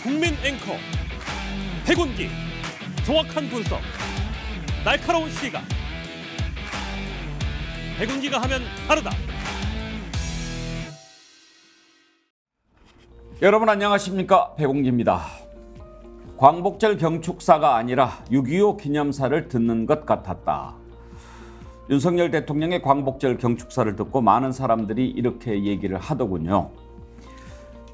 국민 앵커 백운기, 정확한 분석, 날카로운 시각. 백운기가 하면 다르다. 여러분 안녕하십니까, 백운기입니다. 광복절 경축사가 아니라 6.25 기념사를 듣는 것 같았다. 윤석열 대통령의 광복절 경축사를 듣고 많은 사람들이 이렇게 얘기를 하더군요.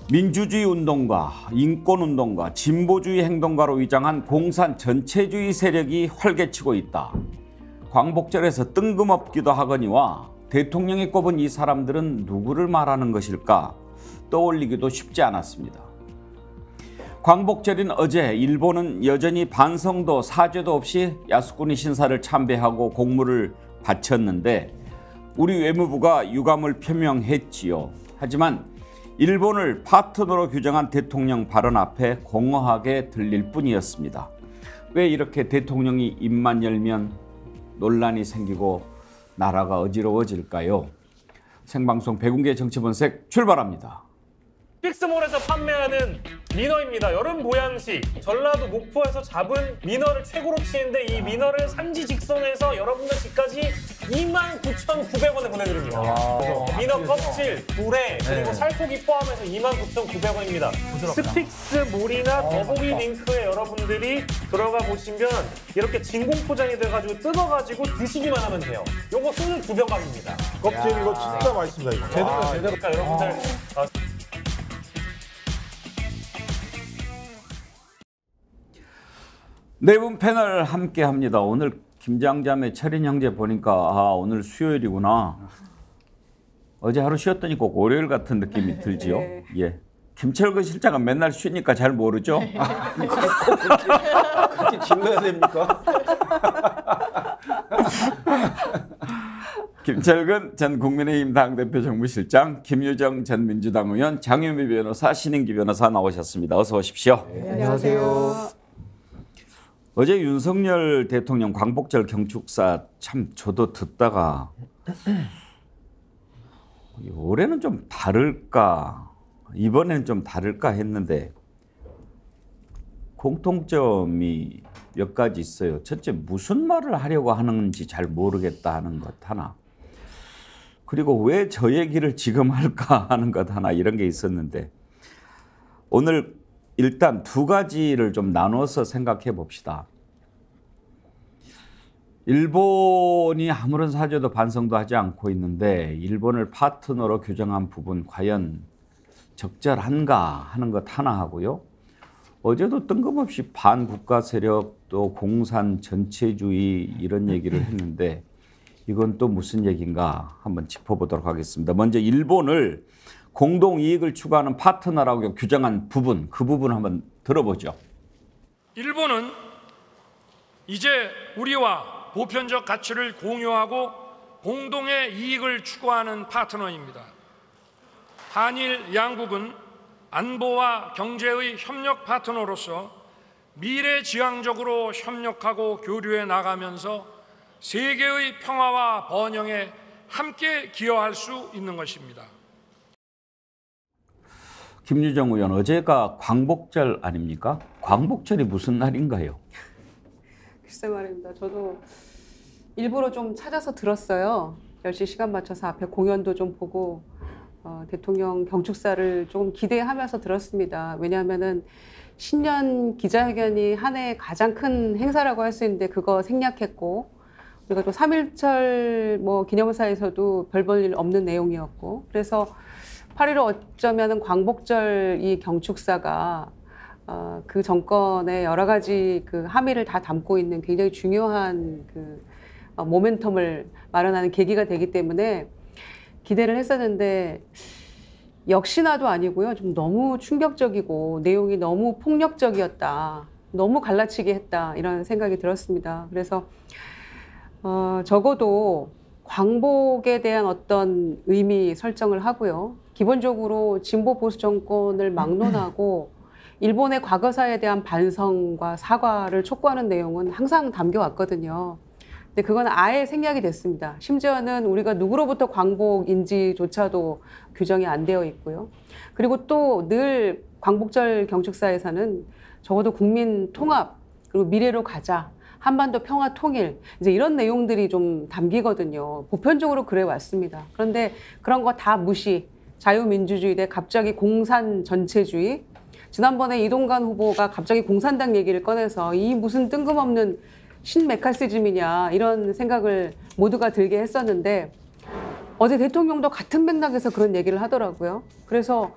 민주주의 운동가, 인권운동가, 진보주의 행동가로 위장한 공산 전체주의 세력이 활개치고 있다. 광복절에서 뜬금없기도 하거니와 대통령이 꼽은 이 사람들은 누구를 말하는 것일까 떠올리기도 쉽지 않았습니다. 광복절인 어제 일본은 여전히 반성도 사죄도 없이 야스쿠니 신사를 참배하고 공물을 바쳤는데 우리 외무부가 유감을 표명했지요. 하지만 일본을 파트너로 규정한 대통령 발언 앞에 공허하게 들릴 뿐이었습니다. 왜 이렇게 대통령이 입만 열면 논란이 생기고 나라가 어지러워질까요? 생방송 백운기의 정치본색 출발합니다. 픽스몰에서 판매하는 민어입니다. 여름 보양식. 전라도 목포에서 잡은 민어를 최고로 치는데 이 민어를 산지 직송해서 여러분들 집까지 29,900원에 보내드립니다. 민어 껍질, 불에 그리고 살코기 포함해서 29,900원입니다. 스픽스몰이나 더보기 링크에 여러분들이 들어가 보시면 이렇게 진공 포장이 돼가지고 뜯어가지고 드시기만 하면 돼요. 요거 22병갑입니다. 껍질 이거 진짜 맛있습니다. 이거. 제대로. 그러니까 여러분들 네 분 패널 함께 합니다. 오늘 김장자매 철인 형제 보니까 오늘 수요일이구나. 어제 하루 쉬었더니 꼭 월요일 같은 느낌이 들지요. 네. 예. 김철근 실장은 맨날 쉬니까 잘 모르죠. 그렇게 질러야 됩니까? 김철근 전 국민의힘 당대표 정무실장, 김유정 전 민주당 의원, 장유미 변호사, 신인기 변호사 나오셨습니다. 어서 오십시오. 네, 안녕하세요. 어제 윤석열 대통령 광복절 경축사 참 저도 듣다가 올해는 좀 다를까, 이번에는 좀 다를까 했는데 공통점이 몇 가지 있어요. 첫째, 무슨 말을 하려고 하는지 잘 모르겠다 하는 것 하나, 그리고 왜 저 얘기를 지금 할까 하는 것 하나, 이런 게 있었는데 오늘 일단 두 가지를 좀 나눠서 생각해 봅시다. 일본이 아무런 사죄도 반성도 하지 않고 있는데 일본을 파트너로 규정한 부분 과연 적절한가 하는 것 하나 하고요. 어제도 뜬금없이 반국가 세력 또 공산 전체주의 이런 얘기를 했는데 이건 또 무슨 얘기인가 한번 짚어보도록 하겠습니다. 먼저 일본을 공동이익을 추구하는 파트너라고 규정한 부분, 그 부분 한번 들어보죠. 일본은 이제 우리와 보편적 가치를 공유하고 공동의 이익을 추구하는 파트너입니다. 한일 양국은 안보와 경제의 협력 파트너로서 미래지향적으로 협력하고 교류해 나가면서 세계의 평화와 번영에 함께 기여할 수 있는 것입니다. 김유정 의원, 어제가 광복절 아닙니까? 광복절이 무슨 날인가요? 글쎄 말입니다. 저도 일부러 좀 찾아서 들었어요. 10시 시간 맞춰서 앞에 공연도 좀 보고 대통령 경축사를 좀 기대하면서 들었습니다. 왜냐하면은 신년 기자회견이 한 해 가장 큰 행사라고 할 수 있는데 그거 생략했고, 우리가 또 3.1절 기념사에서도 별 볼 일 없는 내용이었고, 그래서 8.15 어쩌면은 광복절 이 경축사가 그 정권의 여러 가지 그 함의를 다 담고 있는 굉장히 중요한 그 모멘텀을 마련하는 계기가 되기 때문에 기대를 했었는데 역시나도 아니고요. 좀 너무 충격적이고 내용이 너무 폭력적이었다. 너무 갈라치기 했다. 이런 생각이 들었습니다. 그래서 적어도 광복에 대한 어떤 의미 설정을 하고요. 기본적으로 진보 보수 정권을 막론하고 일본의 과거사에 대한 반성과 사과를 촉구하는 내용은 항상 담겨왔거든요. 근데 그건 아예 생략이 됐습니다. 심지어는 우리가 누구로부터 광복인지조차도 규정이 안 되어 있고요. 그리고 또 늘 광복절 경축사에서는 적어도 국민 통합 그리고 미래로 가자. 한반도 평화 통일 이제 이런 내용들이 좀 담기거든요. 보편적으로 그래 왔습니다. 그런데 그런 거 다 무시. 자유민주주의 대 갑자기 공산 전체주의. 지난번에 이동관 후보가 갑자기 공산당 얘기를 꺼내서 이 무슨 뜬금없는 신메카시즘이냐 이런 생각을 모두가 들게 했었는데 어제 대통령도 같은 맥락에서 그런 얘기를 하더라고요. 그래서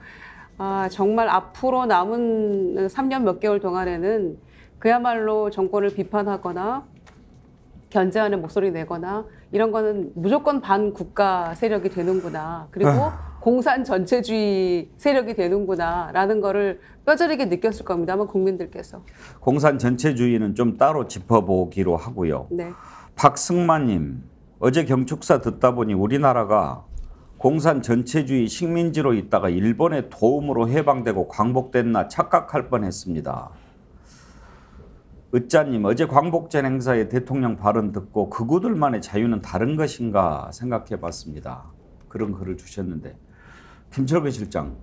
정말 앞으로 남은 3년 몇 개월 동안에는 그야말로 정권을 비판하거나 견제하는 목소리 내거나 이런 거는 무조건 반국가 세력이 되는구나. 그리고 공산 전체주의 세력이 되는구나 라는 거를 뼈저리게 느꼈을 겁니다. 아마 국민들께서. 공산 전체주의는 좀 따로 짚어보기로 하고요. 네. 박승만님, 어제 경축사 듣다 보니 우리나라가 공산 전체주의 식민지로 있다가 일본의 도움으로 해방되고 광복됐나 착각할 뻔했습니다. 으짜님, 어제 광복절 행사에 대통령 발언 듣고 극우들만의 자유는 다른 것인가 생각해 봤습니다. 그런 글을 주셨는데, 김철근 실장,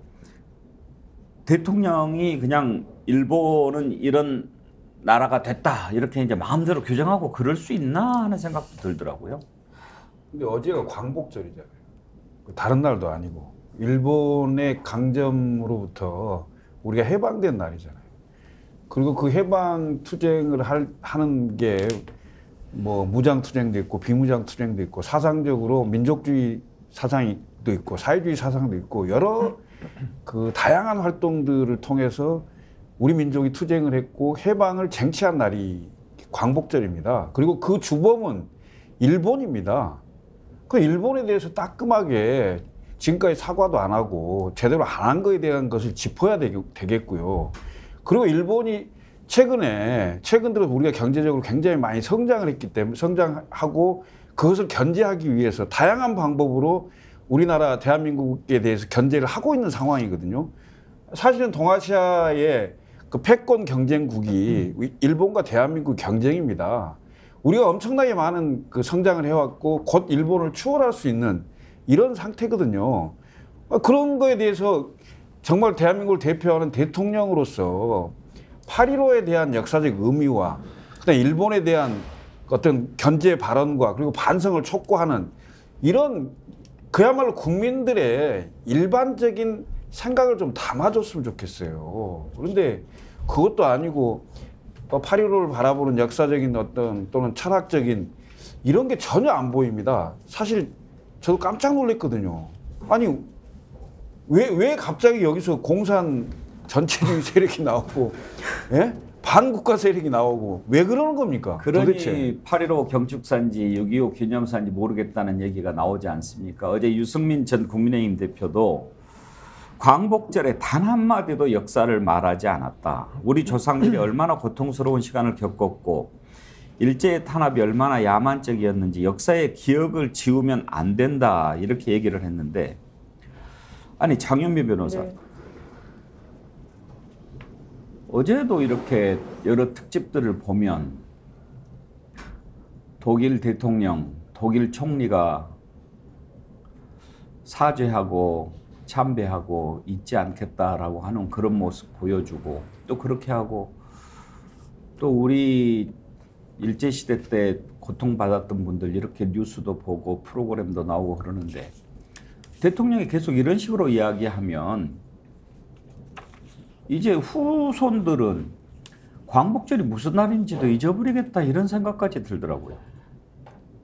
대통령이 그냥 일본은 이런 나라가 됐다 이렇게 이제 마음대로 규정하고 그럴 수 있나 하는 생각도 들더라고요. 근데 어제가 광복절이잖아요. 다른 날도 아니고 일본의 강점으로부터 우리가 해방된 날이잖아요. 그리고 그 해방 투쟁을 하는 게 뭐 무장 투쟁도 있고 비무장 투쟁도 있고 사상적으로 민족주의 사상도 있고 사회주의 사상도 있고 여러 그 다양한 활동들을 통해서 우리 민족이 투쟁을 했고 해방을 쟁취한 날이 광복절입니다. 그리고 그 주범은 일본입니다. 그 일본에 대해서 따끔하게 지금까지 사과도 안 하고 제대로 안 한 거에 대한 것을 짚어야 되겠고요. 그리고 일본이 최근 들어서 우리가 경제적으로 굉장히 많이 성장을 했기 때문에 성장하고 그것을 견제하기 위해서 다양한 방법으로 우리나라 대한민국에 대해서 견제를 하고 있는 상황이거든요. 사실은 동아시아의 그 패권 경쟁국이 일본과 대한민국 경쟁입니다. 우리가 엄청나게 많은 그 성장을 해왔고 곧 일본을 추월할 수 있는 이런 상태거든요. 그런 거에 대해서 정말 대한민국을 대표하는 대통령으로서 8.15에 대한 역사적 의미와 그다음에 일본에 대한 어떤 견제 발언과 그리고 반성을 촉구하는 이런 그야말로 국민들의 일반적인 생각을 좀 담아줬으면 좋겠어요. 그런데 그것도 아니고 8.15를 바라보는 역사적인 어떤 또는 철학적인 이런 게 전혀 안 보입니다. 사실 저도 깜짝 놀랐거든요. 아니 왜 갑자기 여기서 공산 전체주의 세력이 나오고 예? 반국가 세력이 나오고 왜 그러는 겁니까? 그러니 도대체. 8.15 경축사인지 6.25 기념사인지 모르겠다는 얘기가 나오지 않습니까? 어제 유승민 전 국민의힘 대표도 광복절에 단 한마디도 역사를 말하지 않았다. 우리 조상들이 얼마나 고통스러운 시간을 겪었고 일제의 탄압이 얼마나 야만적이었는지 역사의 기억을 지우면 안 된다. 이렇게 얘기를 했는데 아니 장윤미 변호사 네. 어제도 이렇게 여러 특집들을 보면 독일 대통령, 독일 총리가 사죄하고 참배하고 잊지 않겠다라고 하는 그런 모습 보여주고 또 그렇게 하고 또 우리 일제시대 때 고통받았던 분들 이렇게 뉴스도 보고 프로그램도 나오고 그러는데 대통령이 계속 이런 식으로 이야기하면 이제 후손들은 광복절이 무슨 날인지도 잊어버리겠다 이런 생각까지 들더라고요.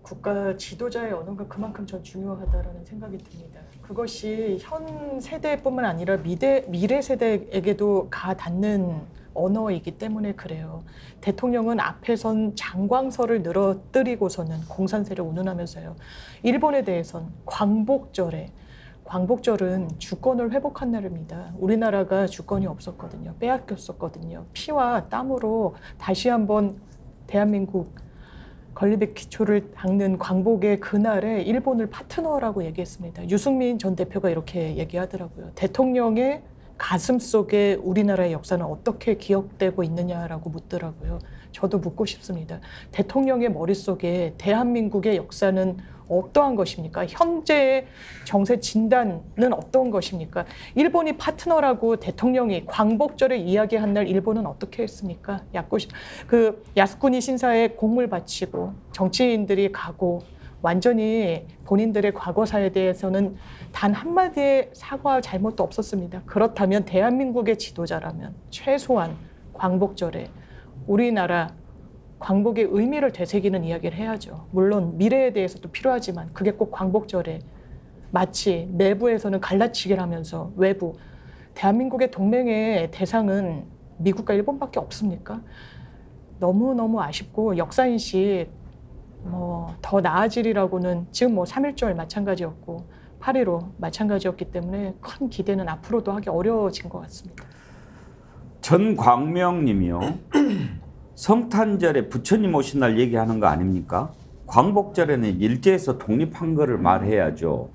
국가 지도자의 언어가 그만큼 전 중요하다라는 생각이 듭니다. 그것이 현 세대뿐만 아니라 미래 세대에게도 가닿는 언어이기 때문에 그래요. 대통령은 앞에선 장광설을 늘어뜨리고서는 공산 세력 운운하면서요. 일본에 대해선 광복절은 주권을 회복한 날입니다. 우리나라가 주권이 없었거든요. 빼앗겼었거든요. 피와 땀으로 다시 한번 대한민국 건립의 기초를 닦는 광복의 그날에 일본을 파트너라고 얘기했습니다. 유승민 전 대표가 이렇게 얘기하더라고요. 대통령의 가슴 속에 우리나라의 역사는 어떻게 기억되고 있느냐라고 묻더라고요. 저도 묻고 싶습니다. 대통령의 머릿속에 대한민국의 역사는 어떠한 것입니까? 현재의 정세 진단은 어떤 것입니까? 일본이 파트너라고 대통령이 광복절에 이야기한 날 일본은 어떻게 했습니까? 야스쿠니 신사에 공을 바치고 정치인들이 가고 완전히 본인들의 과거사에 대해서는 단 한마디의 사과 잘못도 없었습니다. 그렇다면 대한민국의 지도자라면 최소한 광복절에 우리나라 광복의 의미를 되새기는 이야기를 해야죠. 물론 미래에 대해서도 필요하지만 그게 꼭 광복절에 마치 내부에서는 갈라치기를 하면서 외부 대한민국의 동맹의 대상은 미국과 일본밖에 없습니까? 너무너무 아쉽고 역사인식 더 나아지리라고는 지금 3.1절 마찬가지였고 8.15 마찬가지였기 때문에 큰 기대는 앞으로도 하기 어려워진 것 같습니다. 전광명 님이요. 성탄절에 부처님 오신 날 얘기하는 거 아닙니까? 광복절에는 일제에서 독립한 거를 말해야죠.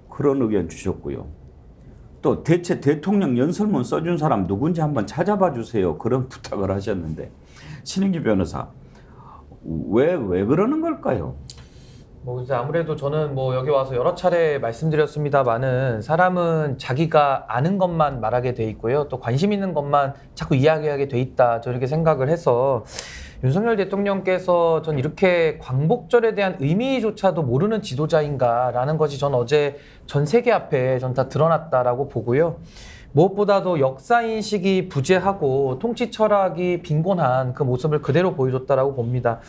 그런 의견 주셨고요. 또 대체 대통령 연설문 써준 사람 누군지 한번 찾아봐 주세요. 그런 부탁을 하셨는데 신인기 변호사 왜 그러는 걸까요? 이제 아무래도 저는 여기 와서 여러 차례 말씀드렸습니다만은 사람은 자기가 아는 것만 말하게 돼 있고요. 또 관심 있는 것만 자꾸 이야기하게 돼 있다. 저 이렇게 생각을 해서 윤석열 대통령께서 전 이렇게 광복절에 대한 의미조차도 모르는 지도자인가라는 것이 전 어제 전 세계 앞에 전 다 드러났다라고 보고요. 무엇보다도 역사인식이 부재하고 통치 철학이 빈곤한 그 모습을 그대로 보여줬다라고 봅니다.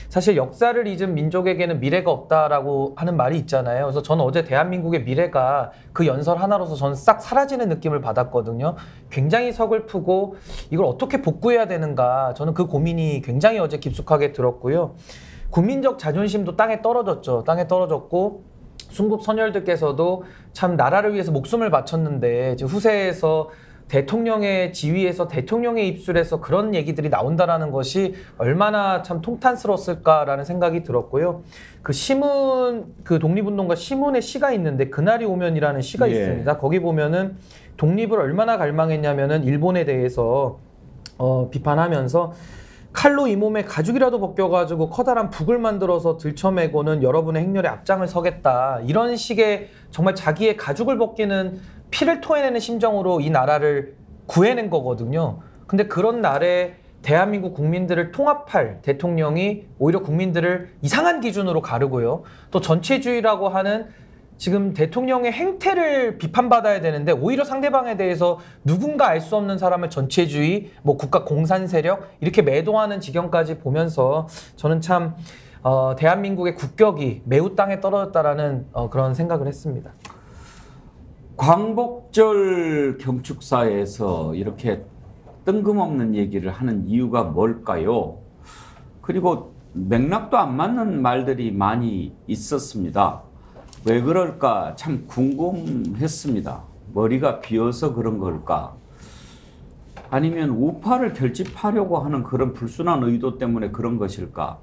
사실 역사를 잊은 민족에게는 미래가 없다라고 하는 말이 있잖아요. 그래서 저는 어제 대한민국의 미래가 그 연설 하나로서 저는 싹 사라지는 느낌을 받았거든요. 굉장히 서글프고 이걸 어떻게 복구해야 되는가 저는 그 고민이 굉장히 어제 깊숙하게 들었고요. 국민적 자존심도 땅에 떨어졌죠. 땅에 떨어졌고 순국 선열들께서도 참 나라를 위해서 목숨을 바쳤는데 후세에서 대통령의 지위에서 대통령의 입술에서 그런 얘기들이 나온다라는 것이 얼마나 참 통탄스러웠을까라는 생각이 들었고요. 그 시문, 그 독립운동가 시문의 시가 있는데 그날이 오면이라는 시가 있습니다. 거기 보면은 독립을 얼마나 갈망했냐면은 일본에 대해서 비판하면서 칼로 이 몸에 가죽이라도 벗겨가지고 커다란 북을 만들어서 들쳐매고는 여러분의 행렬에 앞장을 서겠다. 이런 식의 정말 자기의 가죽을 벗기는 피를 토해내는 심정으로 이 나라를 구해낸 거거든요. 근데 그런 날에 대한민국 국민들을 통합할 대통령이 오히려 국민들을 이상한 기준으로 가르고요. 또 전체주의라고 하는 지금 대통령의 행태를 비판받아야 되는데 오히려 상대방에 대해서 누군가 알 수 없는 사람을 전체주의, 국가 공산 세력 이렇게 매도하는 지경까지 보면서 저는 참 대한민국의 국격이 매우 땅에 떨어졌다라는 그런 생각을 했습니다. 광복절 경축사에서 이렇게 뜬금없는 얘기를 하는 이유가 뭘까요? 그리고 맥락도 안 맞는 말들이 많이 있었습니다. 왜 그럴까 참 궁금했습니다. 머리가 비어서 그런 걸까? 아니면 우파를 결집하려고 하는 그런 불순한 의도 때문에 그런 것일까?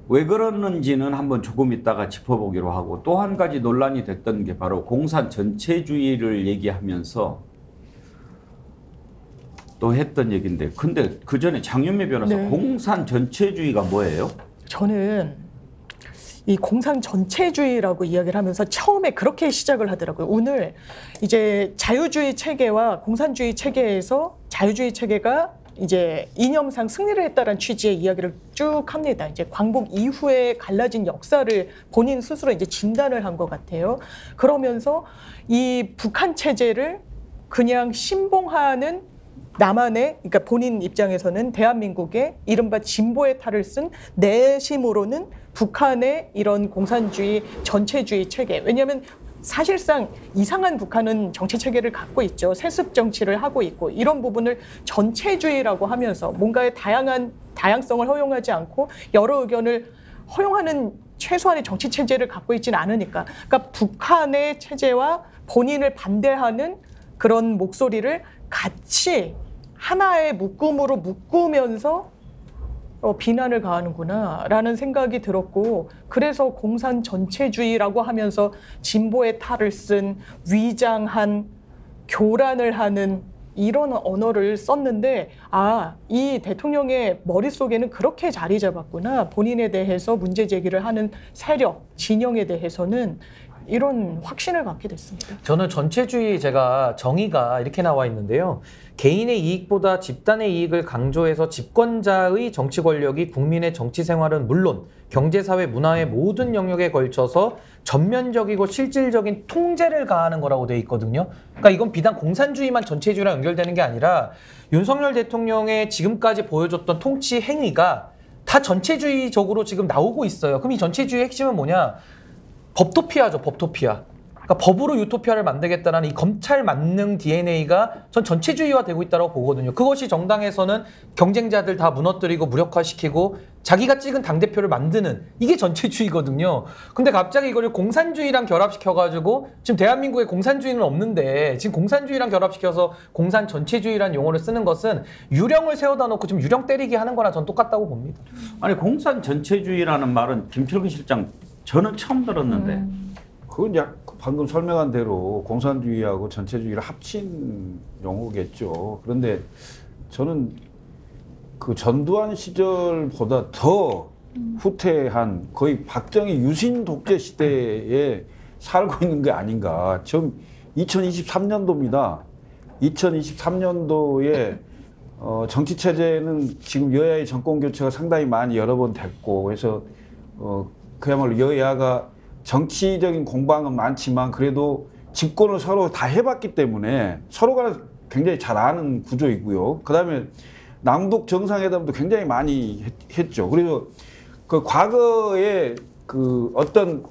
왜 그러는지는 한번 조금 있다가 짚어보기로 하고 또 한 가지 논란이 됐던 게 바로 공산 전체주의를 얘기하면서 또 했던 얘기인데 근데 그 전에 장윤미 변호사 공산 전체주의가 뭐예요? 저는 이 공산 전체주의라고 이야기를 하면서 처음에 그렇게 시작을 하더라고요. 오늘 이제 자유주의 체계와 공산주의 체계에서 자유주의 체계가 이제 이념상 승리를 했다는 취지의 이야기를 쭉 합니다. 이제 광복 이후에 갈라진 역사를 본인 스스로 이제 진단을 한 것 같아요. 그러면서 이 북한 체제를 그냥 신봉하는 남한의, 그러니까 본인 입장에서는 대한민국의 이른바 진보의 탈을 쓴 내심으로는 북한의 이런 공산주의 전체주의 체계. 왜냐하면 사실상 이상한 북한은 정치 체계를 갖고 있죠. 세습 정치를 하고 있고 이런 부분을 전체주의라고 하면서 뭔가의 다양성을 허용하지 않고 여러 의견을 허용하는 최소한의 정치 체제를 갖고 있지는 않으니까. 그러니까 북한의 체제와 본인을 반대하는 그런 목소리를 같이 하나의 묶음으로 묶으면서 비난을 가하는구나라는 생각이 들었고, 그래서 공산 전체주의라고 하면서 진보의 탈을 쓴, 위장한, 교란을 하는 이런 언어를 썼는데, 이 대통령의 머릿속에는 그렇게 자리 잡았구나. 본인에 대해서 문제 제기를 하는 세력, 진영에 대해서는 이런 확신을 갖게 됐습니다. 저는 전체주의 제가 정의가 이렇게 나와 있는데요. 개인의 이익보다 집단의 이익을 강조해서 집권자의 정치 권력이 국민의 정치 생활은 물론 경제, 사회, 문화의 모든 영역에 걸쳐서 전면적이고 실질적인 통제를 가하는 거라고 돼 있거든요. 그러니까 이건 비단 공산주의만 전체주의랑 연결되는 게 아니라 윤석열 대통령의 지금까지 보여줬던 통치 행위가 다 전체주의적으로 지금 나오고 있어요. 그럼 이 전체주의의 핵심은 뭐냐? 법토피아죠, 법토피아. 그러니까 법으로 유토피아를 만들겠다는 이 검찰 만능 DNA가 전 전체주의화 되고 있다고 보거든요. 그것이 정당에서는 경쟁자들 다 무너뜨리고 무력화시키고 자기가 찍은 당대표를 만드는, 이게 전체주의거든요. 근데 갑자기 이거를 공산주의랑 결합시켜가지고 지금 대한민국에 공산주의는 없는데 지금 공산주의랑 결합시켜서 공산 전체주의라는 용어를 쓰는 것은 유령을 세워다 놓고 지금 유령 때리기 하는 거랑 전 똑같다고 봅니다. 아니 공산 전체주의라는 말은 김철근 실장 저는 처음 들었는데 그건 방금 설명한 대로 공산주의하고 전체주의를 합친 용어겠죠. 그런데 저는 그 전두환 시절보다 더 후퇴한 거의 박정희 유신 독재 시대에 살고 있는 게 아닌가. 지금 2023년도입니다. 2023년도에 정치 체제는 지금 여야의 정권 교체가 상당히 많이 여러 번 됐고, 그래서 그야말로 여야가 정치적인 공방은 많지만 그래도 집권을 서로 다 해봤기 때문에 서로가 굉장히 잘 아는 구조이고요. 그다음에 남북 정상회담도 굉장히 많이 했죠. 그래서 그 과거에 그 어떤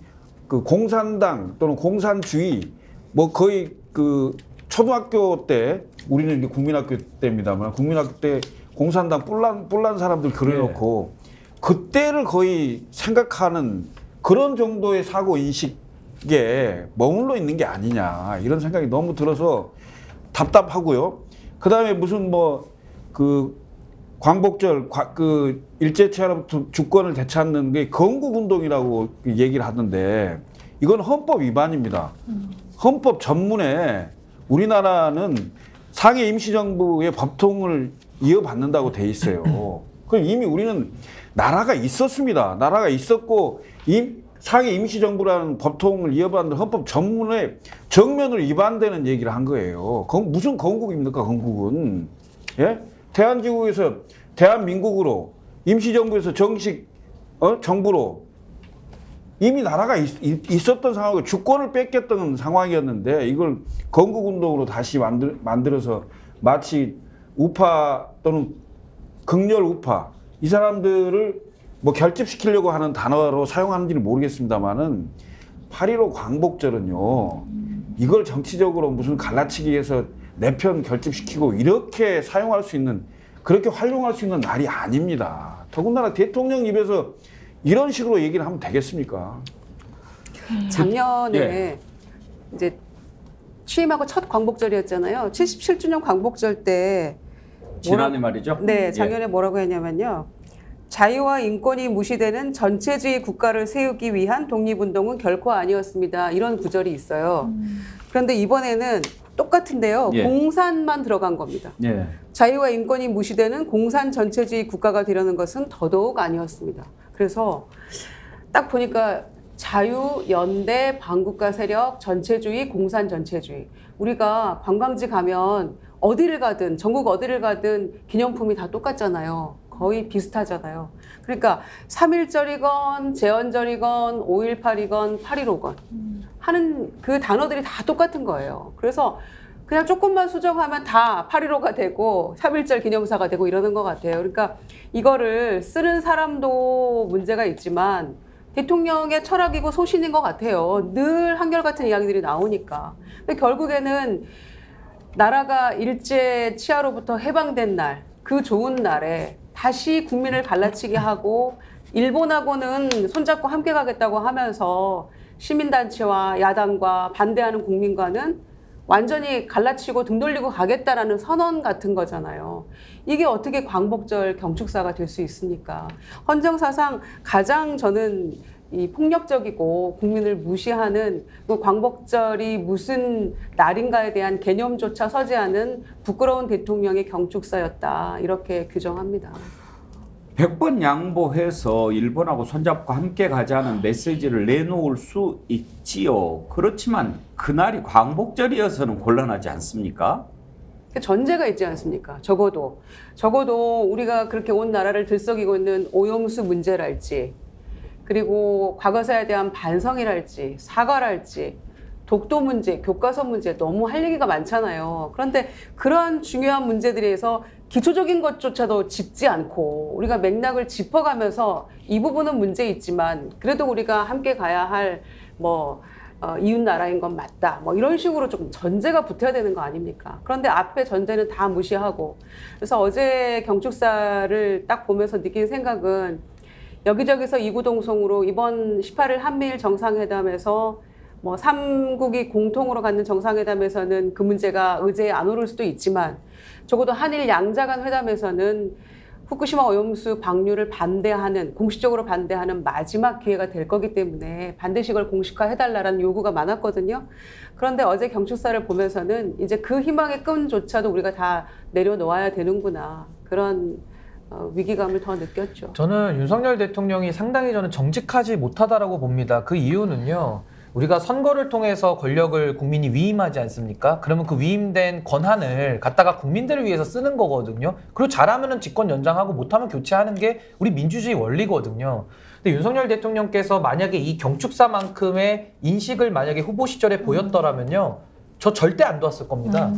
그 공산당 또는 공산주의 뭐 거의 그 초등학교 때, 우리는 이제 국민학교 때입니다만 국민학교 때 공산당 뿔난 사람들 그려놓고 그때를 거의 생각하는 그런 정도의 사고 인식에 머물러 있는 게 아니냐, 이런 생각이 너무 들어서 답답하고요. 그 다음에 무슨 그 광복절 그 일제치하로부터 주권을 되찾는 게 건국운동이라고 얘기를 하던데 이건 헌법 위반입니다. 헌법 전문에 우리나라는 상해 임시정부의 법통을 이어받는다고 돼 있어요. 그럼 이미 우리는 나라가 있었습니다. 나라가 있었고 상해 임시정부라는 법통을 이어받는 헌법 전문에 정면으로 위반되는 얘기를 한 거예요. 무슨 건국입니까? 건국은. 예? 대한민국에서 대한민국으로, 임시정부에서 정식 정부로 이미 나라가 있었던 상황이고 주권을 뺏겼던 상황이었는데 이걸 건국운동으로 다시 만들어서 마치 우파 또는 극렬 우파, 이 사람들을 뭐 결집시키려고 하는 단어로 사용하는지는 모르겠습니다만은 8.15 광복절은요, 이걸 정치적으로 무슨 갈라치기 위해서 내 편 결집시키고 이렇게 사용할 수 있는, 그렇게 활용할 수 있는 날이 아닙니다. 더군다나 대통령 입에서 이런 식으로 얘기를 하면 되겠습니까? 작년에 이제 취임하고 첫 광복절이었잖아요. 77주년 광복절 때 지난해 말이죠? 네, 작년에 뭐라고 했냐면요. 자유와 인권이 무시되는 전체주의 국가를 세우기 위한 독립운동은 결코 아니었습니다. 이런 구절이 있어요. 그런데 이번에는 똑같은데요. 공산만 들어간 겁니다. 자유와 인권이 무시되는 공산 전체주의 국가가 되려는 것은 더더욱 아니었습니다. 그래서 딱 보니까 자유, 연대, 반국가 세력, 전체주의, 공산 전체주의. 우리가 관광지 가면 어디를 가든, 전국 어디를 가든 기념품이 다 똑같잖아요. 거의 비슷하잖아요. 그러니까 3.1절이건 제헌절이건 5.18이건 8.15건 하는 그 단어들이 다 똑같은 거예요. 그래서 그냥 조금만 수정하면 다 8.15가 되고 3.1절 기념사가 되고 이러는 것 같아요. 그러니까 이거를 쓰는 사람도 문제가 있지만 대통령의 철학이고 소신인 것 같아요. 늘 한결같은 이야기들이 나오니까. 근데 결국에는 나라가 일제 치하로부터 해방된 날, 그 좋은 날에 다시 국민을 갈라치게 하고 일본하고는 손잡고 함께 가겠다고 하면서 시민단체와 야당과 반대하는 국민과는 완전히 갈라치고 등 돌리고 가겠다라는 선언 같은 거잖아요. 이게 어떻게 광복절 경축사가 될 수 있습니까? 헌정사상 가장 저는 이 폭력적이고 국민을 무시하는 그 광복절이 무슨 날인가에 대한 개념조차 서지 않은 부끄러운 대통령의 경축사였다. 이렇게 규정합니다. 100번 양보해서 일본하고 손잡고 함께 가자는 메시지를 내놓을 수 있지요. 그렇지만 그날이 광복절이어서는 곤란하지 않습니까? 전제가 있지 않습니까? 적어도 우리가 그렇게 온 나라를 들썩이고 있는 오염수 문제랄지, 그리고 과거사에 대한 반성이랄지, 사과랄지, 독도 문제, 교과서 문제, 너무 할 얘기가 많잖아요. 그런데 그러한 중요한 문제들에서 기초적인 것조차도 짚지 않고 우리가 맥락을 짚어가면서 이 부분은 문제 있지만 그래도 우리가 함께 가야 할 이웃 나라인 건 맞다. 이런 식으로 조금 전제가 붙어야 되는 거 아닙니까? 그런데 앞에 전제는 다 무시하고, 그래서 어제 경축사를 딱 보면서 느낀 생각은 여기저기서 이구동성으로 이번 18일 한미일 정상회담에서 3국이 공통으로 갖는 정상회담에서는 그 문제가 의제에 안 오를 수도 있지만 적어도 한일 양자간 회담에서는 후쿠시마 오염수 방류를 공식적으로 반대하는 마지막 기회가 될 거기 때문에 반드시 이걸 공식화해달라는 요구가 많았거든요. 그런데 어제 경축사를 보면서는 이제 그 희망의 끈조차도 우리가 다 내려놓아야 되는구나. 그런 위기감을 더 느꼈죠. 저는 윤석열 대통령이 상당히 저는 정직하지 못하다라고 봅니다. 그 이유는요. 우리가 선거를 통해서 권력을 국민이 위임하지 않습니까? 그러면 그 위임된 권한을 갖다가 국민들을 위해서 쓰는 거거든요. 그리고 잘하면은 집권 연장하고 못하면 교체하는 게 우리 민주주의 원리거든요. 근데 윤석열 대통령께서 만약에 이 경축사만큼의 인식을 만약에 후보 시절에 보였더라면요. 저 절대 안 도왔을 겁니다.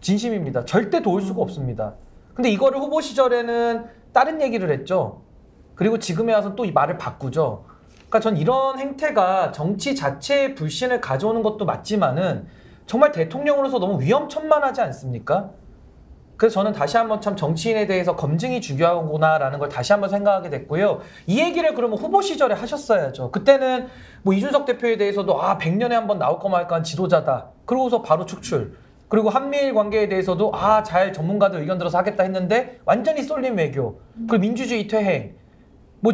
진심입니다. 절대 도울 수가 없습니다. 근데 이거를 후보 시절에는 다른 얘기를 했죠. 그리고 지금에 와서 또 이 말을 바꾸죠. 그러니까 전 이런 행태가 정치 자체의 불신을 가져오는 것도 맞지만은 정말 대통령으로서 너무 위험천만하지 않습니까? 그래서 저는 다시 한번 참 정치인에 대해서 검증이 중요하구나라는 걸 다시 한번 생각하게 됐고요. 이 얘기를 그러면 후보 시절에 하셨어야죠. 그때는 이준석 대표에 대해서도 100년에 한 번 나올까 말까 한 지도자다. 그러고서 바로 축출. 그리고 한미일 관계에 대해서도 잘 전문가들 의견 들어서 하겠다 했는데 완전히 쏠림 외교. 그리고 민주주의 퇴행.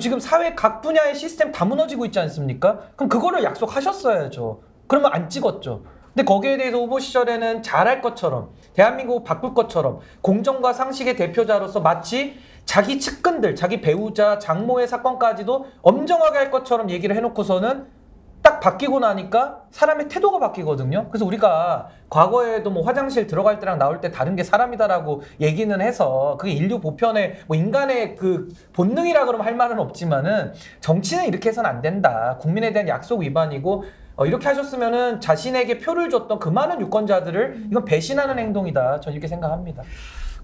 지금 사회 각 분야의 시스템 다 무너지고 있지 않습니까? 그럼 그거를 약속하셨어야죠. 그러면 안 찍었죠. 근데 거기에 대해서 후보 시절에는 잘할 것처럼, 대한민국을 바꿀 것처럼 공정과 상식의 대표자로서 마치 자기 측근들, 자기 배우자, 장모의 사건까지도 엄정하게 할 것처럼 얘기를 해놓고서는 딱 바뀌고 나니까 사람의 태도가 바뀌거든요. 그래서 우리가 과거에도 화장실 들어갈 때랑 나올 때 다른 게 사람이다라고 얘기는 해서 그게 인류 보편의 인간의 그 본능이라 그러면 할 말은 없지만은 정치는 이렇게 해서는 안 된다. 국민에 대한 약속 위반이고 이렇게 하셨으면은 자신에게 표를 줬던 그 많은 유권자들을 이건 배신하는 행동이다. 저는 이렇게 생각합니다.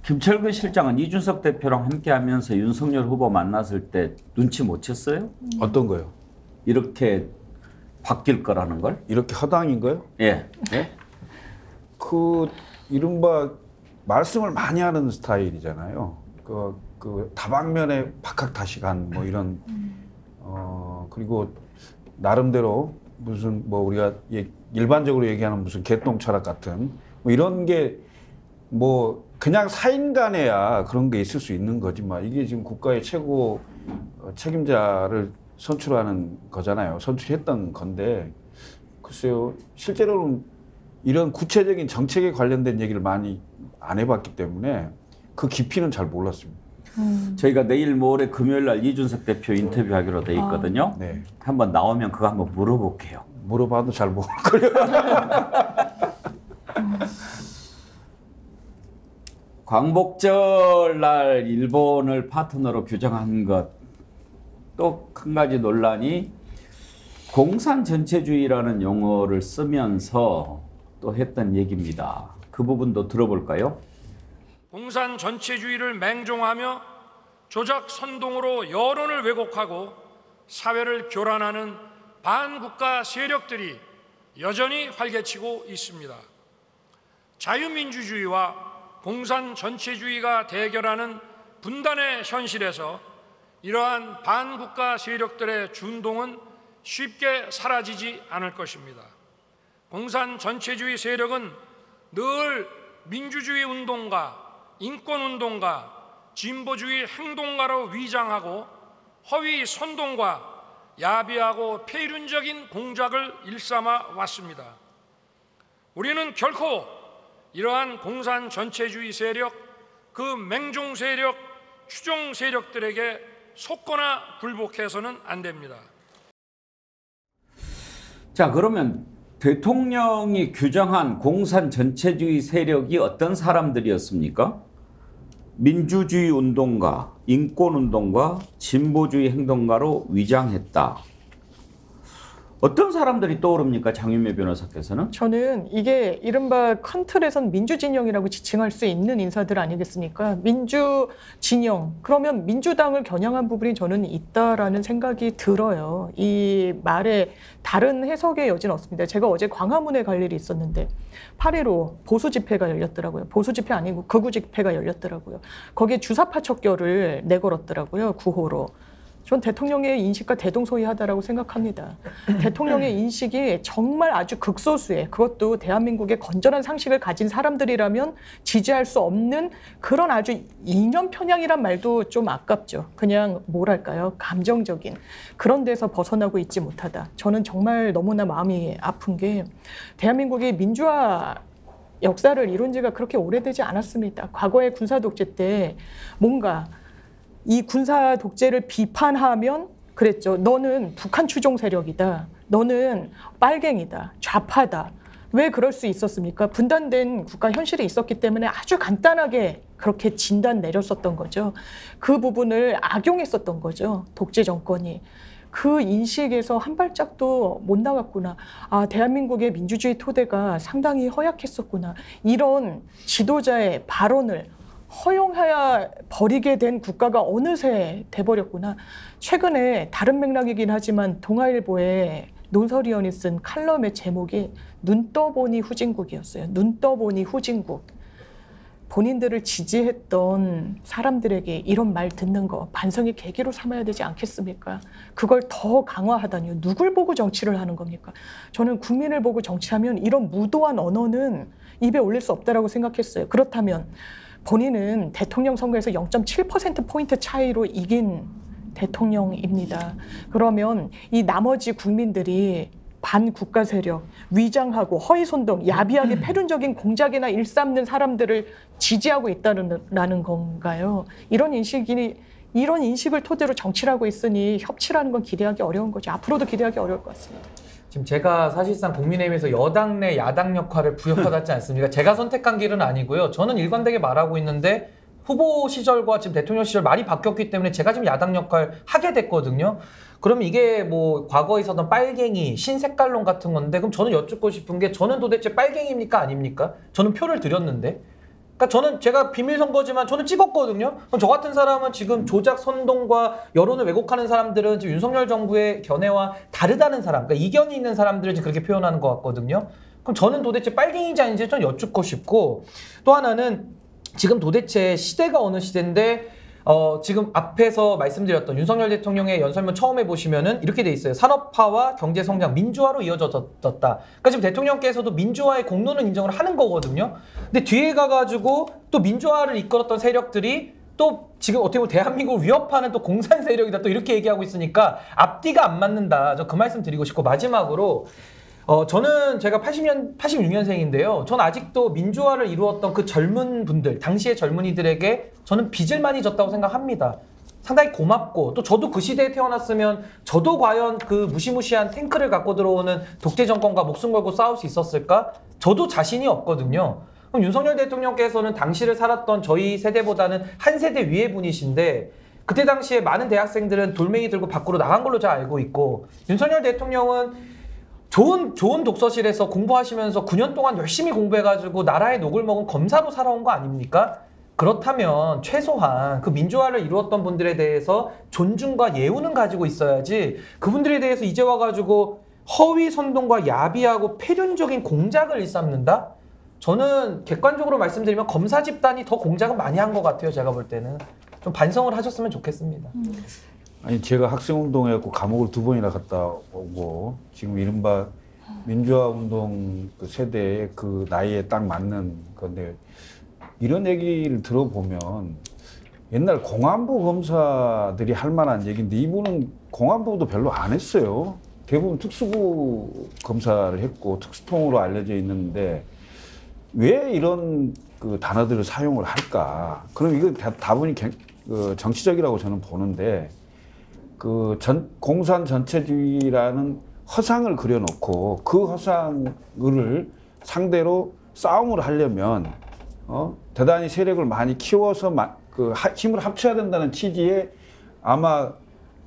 김철근 실장은 이준석 대표랑 함께하면서 윤석열 후보 만났을 때 눈치 못 챘어요? 어떤 거요? 이렇게 바뀔 거라는 걸? 이렇게 허당인 거요? 예. 예? 그 이른바 말씀을 많이 하는 스타일이잖아요. 그 다방면에 박학다식한 이런 그리고 나름대로 무슨 우리가 일반적으로 얘기하는 무슨 개똥 철학 같은 이런 게 그냥 사인 간에야 그런 게 있을 수 있는 거지만 이게 지금 국가의 최고 책임자를 선출하는 거잖아요. 선출했던 건데 글쎄요. 실제로는 이런 구체적인 정책에 관련된 얘기를 많이 안 해봤기 때문에 그 깊이는 잘 몰랐습니다. 저희가 내일 모레 금요일 날 이준석 대표 인터뷰하기로 돼 있거든요. 네. 한번 나오면 그거 한번 물어볼게요. 물어봐도 잘 모를 거예요. 광복절 날 일본을 파트너로 규정한 것. 또 한 가지 논란이 공산 전체주의라는 용어를 쓰면서 또 했던 얘기입니다. 그 부분도 들어볼까요? 공산 전체주의를 맹종하며 조작 선동으로 여론을 왜곡하고 사회를 교란하는 반국가 세력들이 여전히 활개치고 있습니다. 자유민주주의와 공산 전체주의가 대결하는 분단의 현실에서 이러한 반국가 세력들의 준동은 쉽게 사라지지 않을 것입니다. 공산 전체주의 세력은 늘 민주주의 운동가, 인권 운동가, 진보주의 행동가로 위장하고 허위 선동과 야비하고 폐륜적인 공작을 일삼아 왔습니다. 우리는 결코 이러한 공산 전체주의 세력, 그 맹종 세력, 추종 세력들에게 속거나 굴복해서는 안 됩니다. 자, 그러면 대통령이 규정한 공산 전체주의 세력이 어떤 사람들이었습니까? 민주주의 운동가, 인권 운동가, 진보주의 행동가로 위장했다. 어떤 사람들이 떠오릅니까? 장윤매 변호사께서는? 저는 이게 이른바 큰 틀에선 민주진영이라고 지칭할 수 있는 인사들 아니겠습니까? 민주진영, 그러면 민주당을 겨냥한 부분이 저는 있다라는 생각이 들어요. 이 말에 다른 해석의 여지는 없습니다. 제가 어제 광화문에 갈 일이 있었는데 8.15 보수 집회가 열렸더라고요. 보수 집회 아니고 극우 집회가 열렸더라고요. 거기에 주사파 척결을 내걸었더라고요. 구호로. 전 대통령의 인식과 대동소이하다라고 생각합니다. 대통령의 인식이 정말 아주 극소수의, 그것도 대한민국의 건전한 상식을 가진 사람들이라면 지지할 수 없는 그런 아주 이념 편향이란 말도 좀 아깝죠. 그냥 뭐랄까요, 감정적인 그런 데서 벗어나고 있지 못하다. 저는 정말 너무나 마음이 아픈 게 대한민국이 민주화 역사를 이룬 지가 그렇게 오래되지 않았습니다. 과거의 군사 독재 때 뭔가 이 군사 독재를 비판하면 그랬죠. 너는 북한 추종 세력이다. 너는 빨갱이다. 좌파다. 왜 그럴 수 있었습니까? 분단된 국가 현실이 있었기 때문에 아주 간단하게 그렇게 진단 내렸었던 거죠. 그 부분을 악용했었던 거죠. 독재 정권이. 그 인식에서 한 발짝도 못 나갔구나. 아, 대한민국의 민주주의 토대가 상당히 허약했었구나. 이런 지도자의 발언을 허용해야 버리게 된 국가가 어느새 돼버렸구나. 최근에 다른 맥락이긴 하지만 동아일보에 논설위원이 쓴 칼럼의 제목이 눈 떠보니 후진국이었어요. 눈 떠보니 후진국. 본인들을 지지했던 사람들에게 이런 말 듣는 거 반성의 계기로 삼아야 되지 않겠습니까? 그걸 더 강화하다니요. 누굴 보고 정치를 하는 겁니까? 저는 국민을 보고 정치하면 이런 무도한 언어는 입에 올릴 수 없다라고 생각했어요. 그렇다면 본인은 대통령 선거에서 0.7%포인트 차이로 이긴 대통령입니다. 그러면 이 나머지 국민들이 반국가 세력, 위장하고 허위선동, 야비하게 폐륜적인 공작이나 일삼는 사람들을 지지하고 있다는 건가요? 이런 인식을 토대로 정치를 하고 있으니 협치라는 건 기대하기 어려운 거죠. 앞으로도 기대하기 어려울 것 같습니다. 지금 제가 사실상 국민의힘에서 여당 내 야당 역할을 부여받았지 않습니까? 제가 선택한 길은 아니고요. 저는 일관되게 말하고 있는데 후보 시절과 지금 대통령 시절 많이 바뀌었기 때문에 제가 지금 야당 역할 하게 됐거든요. 그럼 이게 뭐 과거에 있었던 빨갱이, 신색깔론 같은 건데 그럼 저는 여쭙고 싶은 게 저는 도대체 빨갱이입니까? 아닙니까? 저는 표를 드렸는데. 그러니까 저는 제가 비밀선거지만 저는 찍었거든요. 그럼 저 같은 사람은 지금 조작 선동과 여론을 왜곡하는 사람들은 지금 윤석열 정부의 견해와 다르다는 사람, 그러니까 이견이 있는 사람들을 지금 그렇게 표현하는 것 같거든요. 그럼 저는 도대체 빨갱이인지 아닌지 좀 여쭙고 싶고 또 하나는 지금 도대체 시대가 어느 시대인데 지금 앞에서 말씀드렸던 윤석열 대통령의 연설문 처음에 보시면은 이렇게 돼 있어요. 산업화와 경제 성장, 민주화로 이어졌다. 그러니까 지금 대통령께서도 민주화의 공로는 인정을 하는 거거든요. 근데 뒤에 가가지고 또 민주화를 이끌었던 세력들이 또 지금 어떻게 보면 대한민국을 위협하는 또 공산 세력이다. 또 이렇게 얘기하고 있으니까 앞뒤가 안 맞는다. 저 그 말씀 드리고 싶고 마지막으로 저는 제가 86년생인데요. 전 아직도 민주화를 이루었던 그 젊은 분들, 당시의 젊은이들에게 저는 빚을 많이 졌다고 생각합니다. 상당히 고맙고 또 저도 그 시대에 태어났으면 저도 과연 그 무시무시한 탱크를 갖고 들어오는 독재 정권과 목숨 걸고 싸울 수 있었을까? 저도 자신이 없거든요. 그럼 윤석열 대통령께서는 당시를 살았던 저희 세대보다는 한 세대 위의 분이신데 그때 당시에 많은 대학생들은 돌멩이 들고 밖으로 나간 걸로 잘 알고 있고 윤석열 대통령은 좋은 독서실에서 공부하시면서 9년 동안 열심히 공부해가지고 나라의 녹을 먹은 검사로 살아온 거 아닙니까? 그렇다면 최소한 그 민주화를 이루었던 분들에 대해서 존중과 예우는 가지고 있어야지 그분들에 대해서 이제 와가지고 허위 선동과 야비하고 폐륜적인 공작을 일삼는다? 저는 객관적으로 말씀드리면 검사 집단이 더 공작은 많이 한 것 같아요. 제가 볼 때는. 좀 반성을 하셨으면 좋겠습니다. 아니 제가 학생운동해갖고 감옥을 2번이나 갔다 오고 지금 이른바 민주화 운동 그 세대의 그 나이에 딱 맞는 건데 이런 얘기를 들어보면 옛날 공안부 검사들이 할 만한 얘기인데 이분은 공안부도 별로 안 했어요. 대부분 특수부 검사를 했고 특수통으로 알려져 있는데 왜 이런 그 단어들을 사용을 할까? 그럼 이거 다분히 그 정치적이라고 저는 보는데 그 공산 전체주의라는 허상을 그려놓고 그 허상을 상대로 싸움을 하려면 대단히 세력을 많이 키워서 그 힘을 합쳐야 된다는 취지에 아마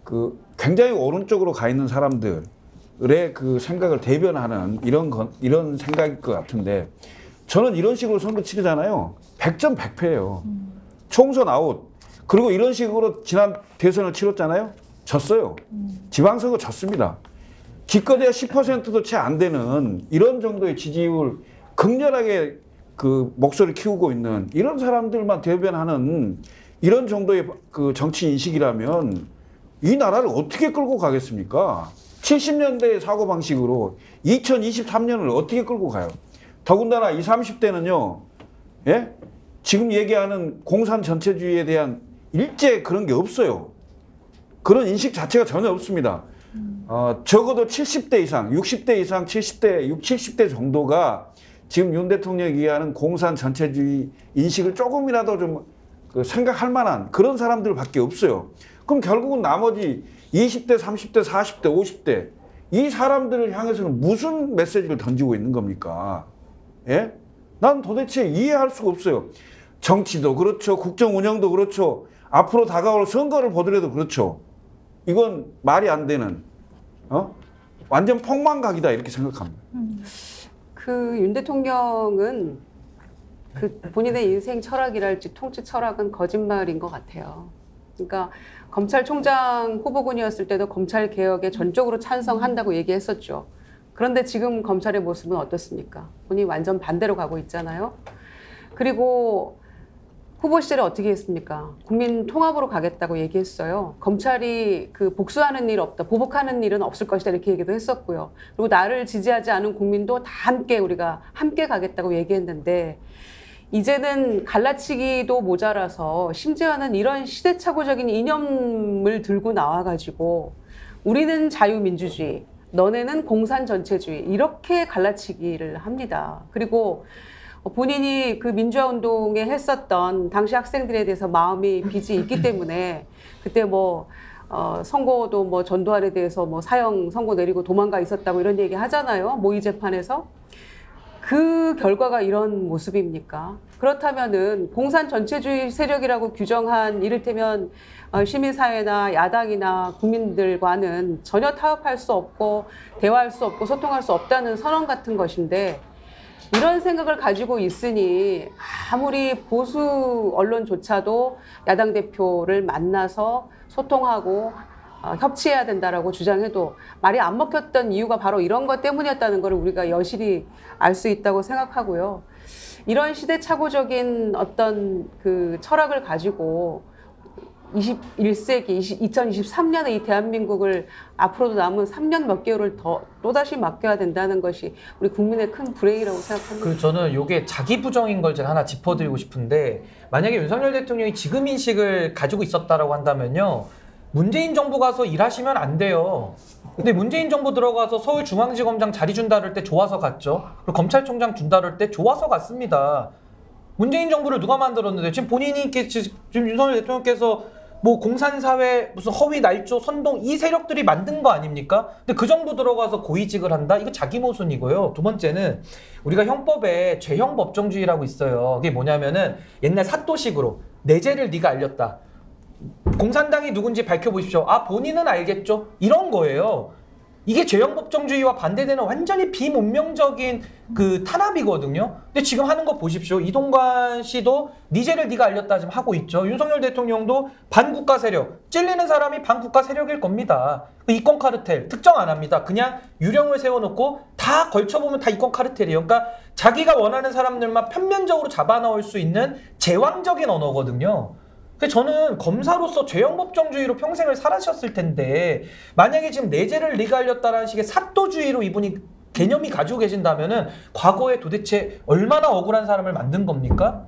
그 굉장히 오른쪽으로 가 있는 사람들의 그 생각을 대변하는 이런 생각일 것 같은데 저는 이런 식으로 선거 치르잖아요. 100점 100패예요. 총선 아웃. 그리고 이런 식으로 지난 대선을 치렀잖아요. 졌어요. 지방선거 졌습니다. 기껏해야 10%도 채 안 되는 이런 정도의 지지율 극렬하게 그 목소리를 키우고 있는 이런 사람들만 대변하는 이런 정도의 그 정치 인식이라면 이 나라를 어떻게 끌고 가겠습니까? 70년대의 사고방식으로 2023년을 어떻게 끌고 가요? 더군다나 20, 30대는요, 예? 지금 얘기하는 공산 전체주의에 대한 일제 그런 게 없어요. 그런 인식 자체가 전혀 없습니다. 적어도 70대 이상, 60대 이상, 70대, 60, 70대 정도가 지금 윤 대통령이 얘기하는 공산 전체주의 인식을 조금이라도 좀 생각할 만한 그런 사람들밖에 없어요. 그럼 결국은 나머지 20대, 30대, 40대, 50대 이 사람들을 향해서는 무슨 메시지를 던지고 있는 겁니까? 예? 난 도대체 이해할 수가 없어요. 정치도 그렇죠. 국정 운영도 그렇죠. 앞으로 다가올 선거를 보더라도 그렇죠. 이건 말이 안 되는 완전 폭망각이다 이렇게 생각합니다. 그 윤 대통령은 그 본인의 인생 철학이랄지 통치 철학은 거짓말인 것 같아요. 그러니까 검찰총장 후보군이었을 때도 검찰 개혁에 전적으로 찬성한다고 얘기했었죠. 그런데 지금 검찰의 모습은 어떻습니까? 본인이 완전 반대로 가고 있잖아요. 그리고 후보 시절에 어떻게 했습니까? 국민 통합으로 가겠다고 얘기했어요. 검찰이 그 복수하는 일 없다, 보복하는 일은 없을 것이다 이렇게 얘기도 했었고요. 그리고 나를 지지하지 않은 국민도 다 함께 우리가 함께 가겠다고 얘기했는데 이제는 갈라치기도 모자라서 심지어는 이런 시대착오적인 이념을 들고 나와가지고 우리는 자유민주주의, 너네는 공산전체주의 이렇게 갈라치기를 합니다. 그리고 본인이 그 민주화운동에 했었던 당시 학생들에 대해서 마음이 빚이 있기 때문에 그때 선고도 전두환에 대해서 사형 선고 내리고 도망가 있었다고 이런 얘기 하잖아요. 모의 재판에서. 그 결과가 이런 모습입니까? 그렇다면은 공산 전체주의 세력이라고 규정한 이를테면 시민사회나 야당이나 국민들과는 전혀 타협할 수 없고 대화할 수 없고 소통할 수 없다는 선언 같은 것인데 이런 생각을 가지고 있으니 아무리 보수 언론조차도 야당 대표를 만나서 소통하고 협치해야 된다라고 주장해도 말이 안 먹혔던 이유가 바로 이런 것 때문이었다는 걸 우리가 여실히 알 수 있다고 생각하고요. 이런 시대착오적인 어떤 그 철학을 가지고 21세기 2023년에 이 대한민국을 앞으로도 남은 3년 몇 개월을 또다시 맡겨야 된다는 것이 우리 국민의 큰 불행이라고 생각합니다. 그리고 저는 이게 자기 부정인 걸 제가 하나 짚어드리고 싶은데 만약에 윤석열 대통령이 지금 인식을 가지고 있었다라고 한다면요. 문재인 정부 가서 일하시면 안 돼요. 근데 문재인 정부 들어가서 서울중앙지검장 자리 준다 그럴 때 좋아서 갔죠. 그리고 검찰총장 준다 그럴 때 좋아서 갔습니다. 문재인 정부를 누가 만들었는데 지금 본인이 지금 윤석열 대통령께서 공산사회 무슨 허위 날조 선동 이 세력들이 만든 거 아닙니까? 근데 그 정부 들어가서 고위직을 한다? 이거 자기 모순이고요. 두 번째는 우리가 형법에 죄형 법정주의라고 있어요. 그게 뭐냐면은 옛날 사또식으로 내 죄를 네가 알렸다. 공산당이 누군지 밝혀보십시오. 아 본인은 알겠죠? 이런 거예요. 이게 죄형 법정주의와 반대되는 완전히 비문명적인 그 탄압이거든요. 근데 지금 하는 거 보십시오. 이동관 씨도 네 죄를 네가 알렸다 지금 하고 있죠. 윤석열 대통령도 반국가 세력, 찔리는 사람이 반국가 세력일 겁니다. 이권 카르텔 특정 안 합니다. 그냥 유령을 세워놓고 다 걸쳐보면 다 이권 카르텔이에요. 그러니까 자기가 원하는 사람들만 편면적으로 잡아넣을 수 있는 제왕적인 언어거든요. 저는 검사로서 죄형 법정주의로 평생을 살아셨을 텐데 만약에 지금 내 죄를 네가 알렸다라는 식의 사또주의로 이분이 개념이 가지고 계신다면은 과거에 도대체 얼마나 억울한 사람을 만든 겁니까?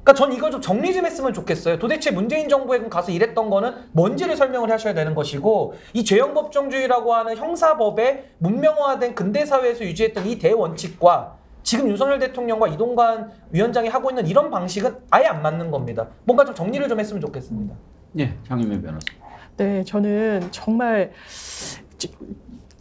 그러니까 전 이걸 좀 정리 좀 했으면 좋겠어요. 도대체 문재인 정부에 가서 일했던 거는 뭔지를 설명을 하셔야 되는 것이고, 이 죄형법정주의라고 하는 형사법에 문명화된 근대사회에서 유지했던 이 대원칙과 지금 윤석열 대통령과 이동관 위원장이 하고 있는 이런 방식은 아예 안 맞는 겁니다. 뭔가 좀 정리를 좀 했으면 좋겠습니다. 예, 장희민 변호사. 네, 저는 정말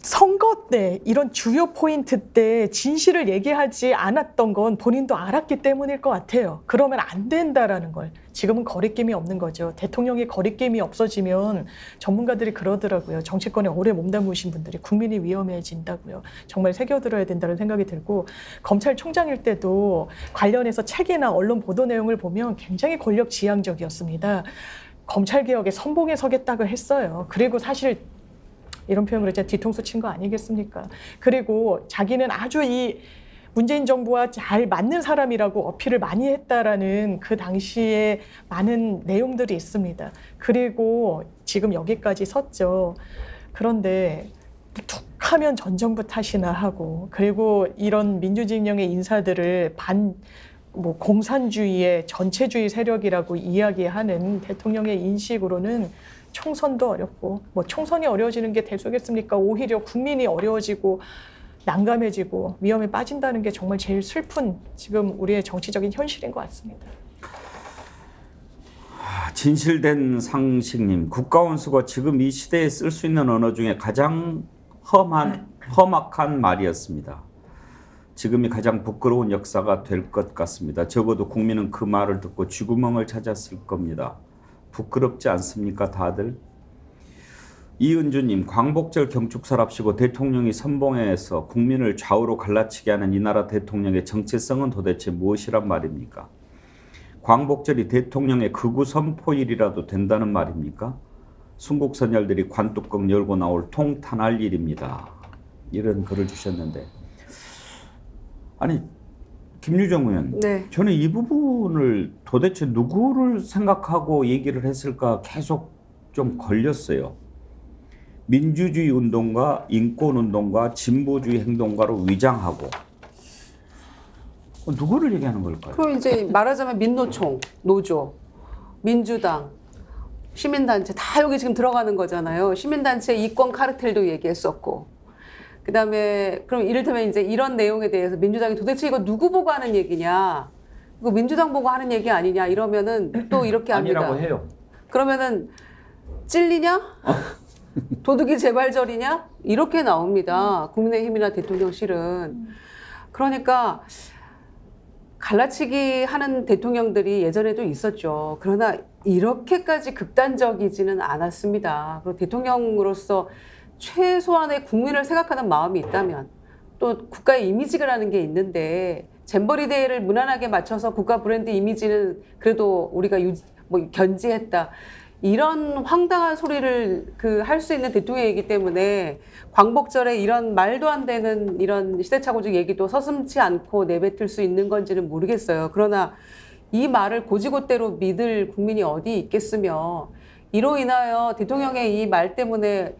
선거 때 이런 주요 포인트 때 진실을 얘기하지 않았던 건 본인도 알았기 때문일 것 같아요. 그러면 안 된다라는 걸. 지금은 거리낌이 없는 거죠. 대통령의 거리낌이 없어지면 전문가들이 그러더라고요. 정치권에 오래 몸담으신 분들이 국민이 위험해진다고요. 정말 새겨들어야 된다는 생각이 들고, 검찰총장일 때도 관련해서 책이나 언론 보도 내용을 보면 굉장히 권력 지향적이었습니다. 검찰개혁에 선봉에 서겠다고 했어요. 그리고 사실 이런 표현으로 이제 뒤통수 친 거 아니겠습니까? 그리고 자기는 아주 이 문재인 정부와 잘 맞는 사람이라고 어필을 많이 했다라는 그 당시에 많은 내용들이 있습니다. 그리고 지금 여기까지 섰죠. 그런데 툭 하면 전 정부 탓이나 하고, 그리고 이런 민주진영의 인사들을 공산주의의 전체주의 세력이라고 이야기하는 대통령의 인식으로는 총선도 어렵고, 총선이 어려워지는 게 대수겠습니까? 오히려 국민이 어려워지고 난감해지고 위험에 빠진다는 게 정말 제일 슬픈 지금 우리의 정치적인 현실인 것 같습니다. 진실된 상식님, 국가원수가 지금 이 시대에 쓸 수 있는 언어 중에 가장 험악한 말이었습니다. 지금이 가장 부끄러운 역사가 될 것 같습니다. 적어도 국민은 그 말을 듣고 쥐구멍을 찾았을 겁니다. 부끄럽지 않습니까, 다들? 이은주님, 광복절 경축사랍시고 대통령이 선봉에서 국민을 좌우로 갈라치게 하는 이 나라 대통령의 정체성은 도대체 무엇이란 말입니까? 광복절이 대통령의 극우 선포일이라도 된다는 말입니까? 순국선열들이 관뚜껑 열고 나올 통탄할 일입니다. 이런 글을 주셨는데, 아니 김유정 의원, 네. 저는 이 부분을 도대체 누구를 생각하고 얘기를 했을까 계속 좀 걸렸어요. 민주주의 운동가, 인권 운동가, 진보주의 행동가로 위장하고, 누구를 얘기하는 걸까요? 그럼 이제 말하자면 민노총, 노조, 민주당, 시민단체 다 여기 지금 들어가는 거잖아요. 시민단체 이권 카르텔도 얘기했었고, 그다음에 그럼 이를테면 이제 이런 내용에 대해서 민주당이 도대체 이거 누구 보고 하는 얘기냐, 이거 민주당 보고 하는 얘기 아니냐 이러면은 또 이렇게 합니다. 아니라고 해요. 그러면은 찔리냐? 도둑이 재발절이냐? 이렇게 나옵니다. 국민의힘이나 대통령실은. 그러니까 갈라치기 하는 대통령들이 예전에도 있었죠. 그러나 이렇게까지 극단적이지는 않았습니다. 그리고 대통령으로서 최소한의 국민을 생각하는 마음이 있다면, 또 국가의 이미지라는 게 있는데 잼버리 대회를 무난하게 맞춰서 국가 브랜드 이미지는 그래도 우리가 견지했다, 이런 황당한 소리를 할 수 있는 대통령이기 때문에 광복절에 이런 말도 안 되는 이런 시대착오적 얘기도 서슴지 않고 내뱉을 수 있는 건지는 모르겠어요. 그러나 이 말을 고지고대로 믿을 국민이 어디 있겠으며, 이로 인하여 대통령의 이 말 때문에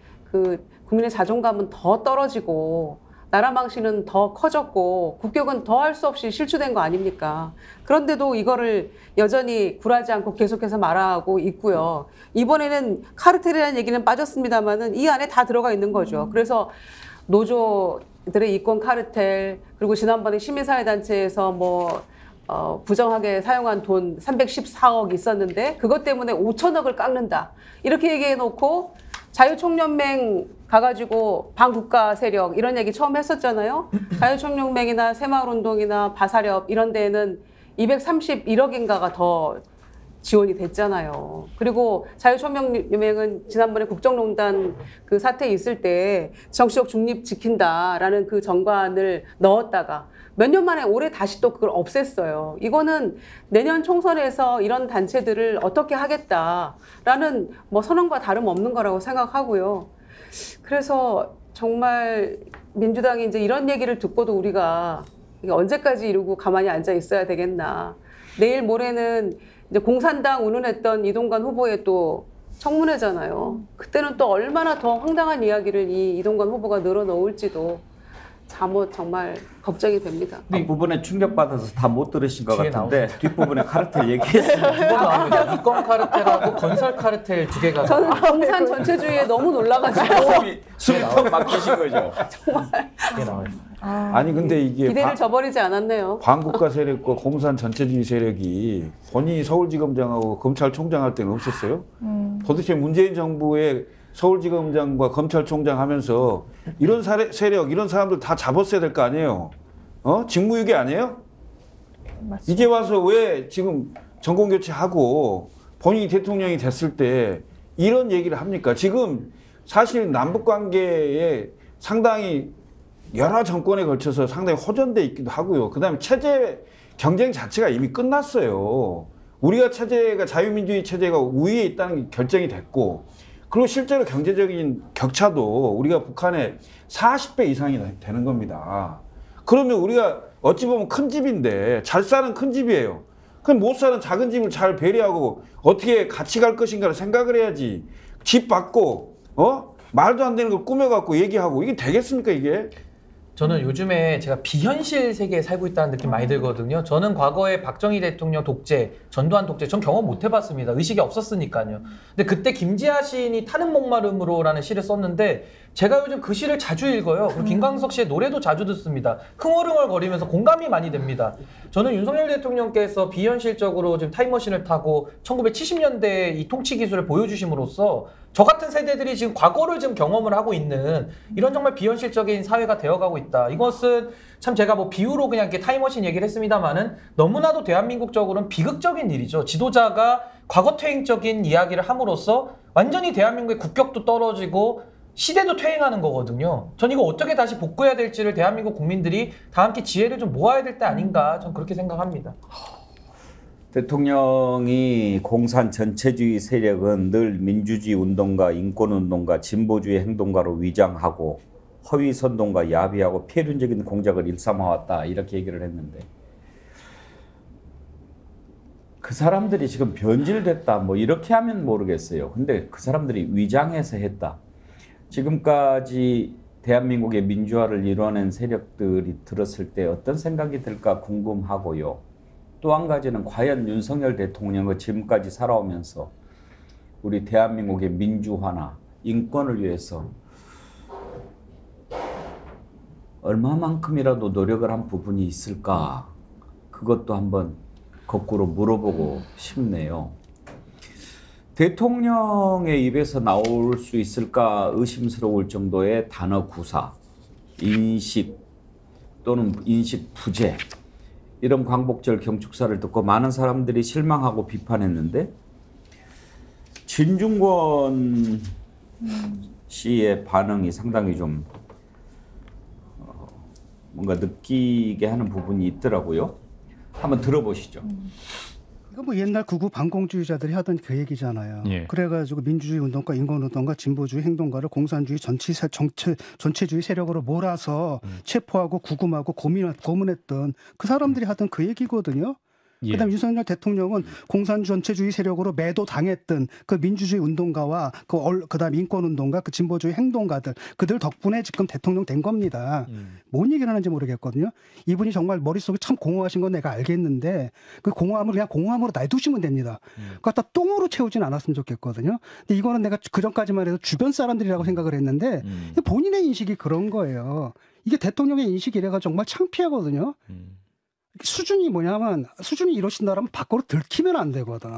국민의 자존감은 더 떨어지고 나라 망신은 더 커졌고 국격은 더 할 수 없이 실추된 거 아닙니까? 그런데도 이거를 여전히 굴하지 않고 계속해서 말하고 있고요. 이번에는 카르텔이라는 얘기는 빠졌습니다만은 이 안에 다 들어가 있는 거죠. 그래서 노조들의 이권 카르텔, 그리고 지난번에 시민사회단체에서 부정하게 사용한 돈 314억 있었는데 그것 때문에 5천억을 깎는다, 이렇게 얘기해 놓고 자유총연맹 가가지고 반국가 세력 이런 얘기 처음 했었잖아요. 자유총연맹이나 새마을운동이나 바사렵 이런 데에는 231억인가가 더 지원이 됐잖아요. 그리고 자유총연맹은 지난번에 국정농단 그 사태 있을 때 정치적 중립 지킨다라는 그 정관을 넣었다가 몇 년 만에 올해 다시 또 그걸 없앴어요. 이거는 내년 총선에서 이런 단체들을 어떻게 하겠다라는 선언과 다름없는 거라고 생각하고요. 그래서 정말 민주당이 이제 이런 얘기를 듣고도 우리가 이게 언제까지 이러고 가만히 앉아 있어야 되겠나. 내일 모레는 이제 공산당 운운했던 이동관 후보의 또 청문회잖아요. 그때는 또 얼마나 더 황당한 이야기를 이 이동관 후보가 늘어놓을지도 잠옷 정말 걱정이 됩니다. 뒷부분에 충격받아서 다 못 들으신 것 뒤에 같은데 뒷부분에 카르텔 얘기했습니다. 두 번 나옵니다. 이권 카르텔하고 건설 카르텔 두 개가 저는 공산 전체주의에 너무 놀라가지고 숨이 턱 막히신 거죠. 두개 나와 있어요. 아니 근데 이게 기대를 저버리지 않았네요. 반국가 세력과 공산 전체주의 세력이 본인이 서울지검장하고 검찰총장 할 때는 없었어요? 도대체 문재인 정부의 서울지검장과 검찰총장 하면서 이런 세력, 이런 사람들 다 잡았어야 될 거 아니에요? 직무유기 아니에요? 맞습니다. 이제 와서 왜 지금 정권교체하고 본인이 대통령이 됐을 때 이런 얘기를 합니까? 지금 사실 남북관계에 상당히 여러 정권에 걸쳐서 상당히 호전돼 있기도 하고요. 그다음에 체제 경쟁 자체가 이미 끝났어요. 우리가 체제가 자유민주주의 체제가 우위에 있다는 게 결정이 됐고, 그리고 실제로 경제적인 격차도 우리가 북한의 40배 이상이 되는 겁니다. 그러면 우리가 어찌 보면 큰 집인데 잘 사는 큰 집이에요. 그럼 못 사는 작은 집을 잘 배려하고 어떻게 같이 갈 것인가를 생각을 해야지. 집 받고 말도 안 되는 걸 꾸며갖고 얘기하고 이게 되겠습니까 이게? 저는 요즘에 제가 비현실 세계에 살고 있다는 느낌 많이 들거든요. 저는 과거에 박정희 대통령 독재, 전두환 독재 전 경험 못 해봤습니다. 의식이 없었으니까요. 근데 그때 김지아 시인이 타는 목마름으로라는 시를 썼는데 제가 요즘 그 시를 자주 읽어요. 그리고 김광석 씨의 노래도 자주 듣습니다. 흥얼흥얼거리면서 공감이 많이 됩니다. 저는 윤석열 대통령께서 비현실적으로 지금 타임머신을 타고 1970년대 이 통치 기술을 보여주심으로써 저 같은 세대들이 지금 과거를 지금 경험을 하고 있는 이런 정말 비현실적인 사회가 되어가고 있다. 이것은 참 제가 뭐 비유로 그냥 이렇게 타임머신 얘기를 했습니다만은 너무나도 대한민국적으로는 비극적인 일이죠. 지도자가 과거 퇴행적인 이야기를 함으로써 완전히 대한민국의 국격도 떨어지고 시대도 퇴행하는 거거든요. 전 이거 어떻게 다시 복구해야 될지를 대한민국 국민들이 다 함께 지혜를 좀 모아야 될 때 아닌가 전 그렇게 생각합니다. 대통령이 공산 전체주의 세력은 늘 민주주의 운동가, 인권운동가, 진보주의 행동가로 위장하고 허위 선동과 야비하고 폐륜적인 공작을 일삼아왔다 이렇게 얘기를 했는데 그 사람들이 지금 변질됐다 뭐 이렇게 하면 모르겠어요. 근데 그 사람들이 위장해서 했다. 지금까지 대한민국의 민주화를 이뤄낸 세력들이 들었을 때 어떤 생각이 들까 궁금하고요. 또 한 가지는 과연 윤석열 대통령은 지금까지 살아오면서 우리 대한민국의 민주화나 인권을 위해서 얼마만큼이라도 노력을 한 부분이 있을까? 그것도 한번 거꾸로 물어보고 싶네요. 대통령의 입에서 나올 수 있을까 의심스러울 정도의 단어 구사, 인식 또는 인식 부재 이런 광복절 경축사를 듣고 많은 사람들이 실망하고 비판했는데 진중권 씨의 반응이 상당히 좀 뭔가 느끼게 하는 부분이 있더라고요. 한번 들어보시죠. 이거 뭐 옛날 극우 반공주의자들이 하던 그 얘기잖아요. 예. 그래가지고 민주주의 운동가, 인권운동가, 진보주의 행동가를 공산주의 전체주의 세력으로 몰아서 체포하고 구금하고 고문했던 그 사람들이 하던 그 얘기거든요. 예. 그다음 윤석열 대통령은 공산 전체주의 세력으로 매도당했던 그 민주주의 운동가와 그다음 인권운동가, 그 진보주의 행동가들 그들 덕분에 지금 대통령 된 겁니다. 뭔 얘기를 하는지 모르겠거든요. 이분이 정말 머릿속에 참 공허하신 건 내가 알겠는데 그 공허함을 그냥 공허함으로 놔두시면 됩니다. 갖다 똥으로 채우진 않았으면 좋겠거든요. 근데 이거는 내가 그전까지만 해도 주변 사람들이라고 생각을 했는데 본인의 인식이 그런 거예요. 이게 대통령의 인식이 이래가 정말 창피하거든요. 수준이 뭐냐면 수준이 이러신다라면 밖으로 들키면 안 되거든.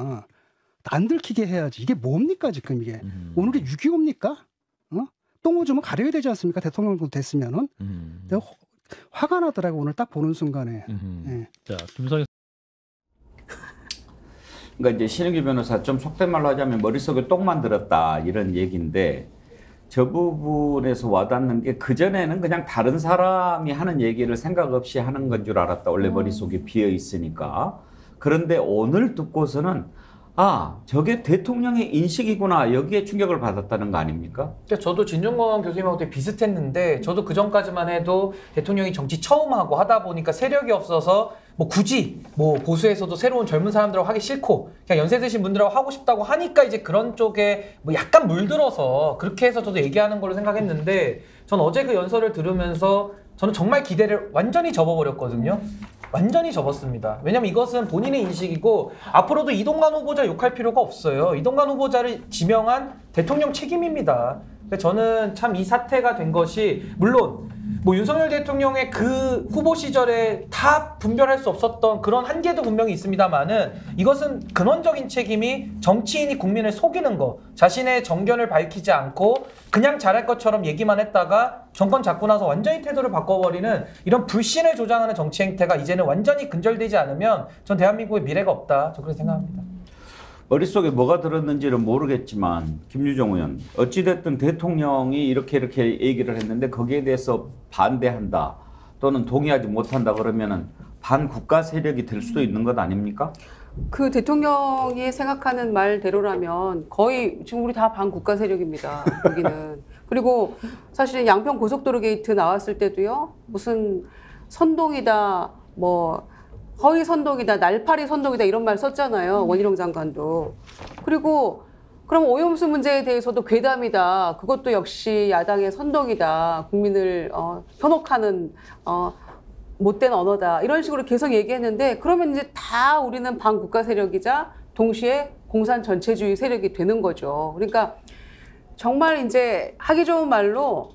안 들키게 해야지. 이게 뭡니까 지금 이게. 오늘이 6.25입니까? 똥오줌은 가려야 되지 않습니까? 대통령도 됐으면은. 내가 화가 나더라고 오늘 딱 보는 순간에. 예. 자, 김성희 그러니까 이제 신은규 변호사 좀 속된 말로 하자면 머릿속에 똥만 들었다 이런 얘기인데 저 부분에서 와닿는 게 그전에는 그냥 다른 사람이 하는 얘기를 생각 없이 하는 건 줄 알았다. 원래 머릿속에 비어 있으니까. 그런데 오늘 듣고서는 아, 저게 대통령의 인식이구나. 여기에 충격을 받았다는 거 아닙니까? 저도 진중권 교수님하고 되게 비슷했는데 저도 그전까지만 해도 대통령이 정치 처음 하고 하다 보니까 세력이 없어서 뭐 굳이 뭐 보수에서도 새로운 젊은 사람들하고 하기 싫고 그냥 연세 드신 분들하고 하고 싶다고 하니까 이제 그런 쪽에 뭐 약간 물들어서 그렇게 해서 저도 얘기하는 걸로 생각했는데 전 어제 그 연설을 들으면서 저는 정말 기대를 완전히 접어버렸거든요. 완전히 접었습니다. 왜냐면 이것은 본인의 인식이고 앞으로도 이동관 후보자 욕할 필요가 없어요. 이동관 후보자를 지명한 대통령 책임입니다. 저는 참 이 사태가 된 것이 물론 뭐 윤석열 대통령의 그 후보 시절에 다 분별할 수 없었던 그런 한계도 분명히 있습니다만은 이것은 근원적인 책임이 정치인이 국민을 속이는 거, 자신의 정견을 밝히지 않고 그냥 잘할 것처럼 얘기만 했다가 정권 잡고 나서 완전히 태도를 바꿔버리는 이런 불신을 조장하는 정치 행태가 이제는 완전히 근절되지 않으면 전 대한민국의 미래가 없다. 저 그렇게 생각합니다. 머릿속에 뭐가 들었는지는 모르겠지만 김유정 의원 어찌됐든 대통령이 이렇게 얘기를 했는데 거기에 대해서 반대한다 또는 동의하지 못한다 그러면은 반국가 세력이 될 수도 있는 것 아닙니까? 그 대통령이 생각하는 말대로라면 거의 지금 우리 다 반국가 세력입니다. 여기는. 그리고 사실 양평 고속도로 게이트 나왔을 때도요. 무슨 선동이다 뭐 허위 선동이다, 날파리 선동이다 이런 말 썼잖아요. 원희룡 장관도. 그리고 그럼 오염수 문제에 대해서도 괴담이다. 그것도 역시 야당의 선동이다. 국민을 현혹하는 못된 언어다. 이런 식으로 계속 얘기했는데 그러면 이제 다 우리는 반국가 세력이자 동시에 공산 전체주의 세력이 되는 거죠. 그러니까 정말 이제 하기 좋은 말로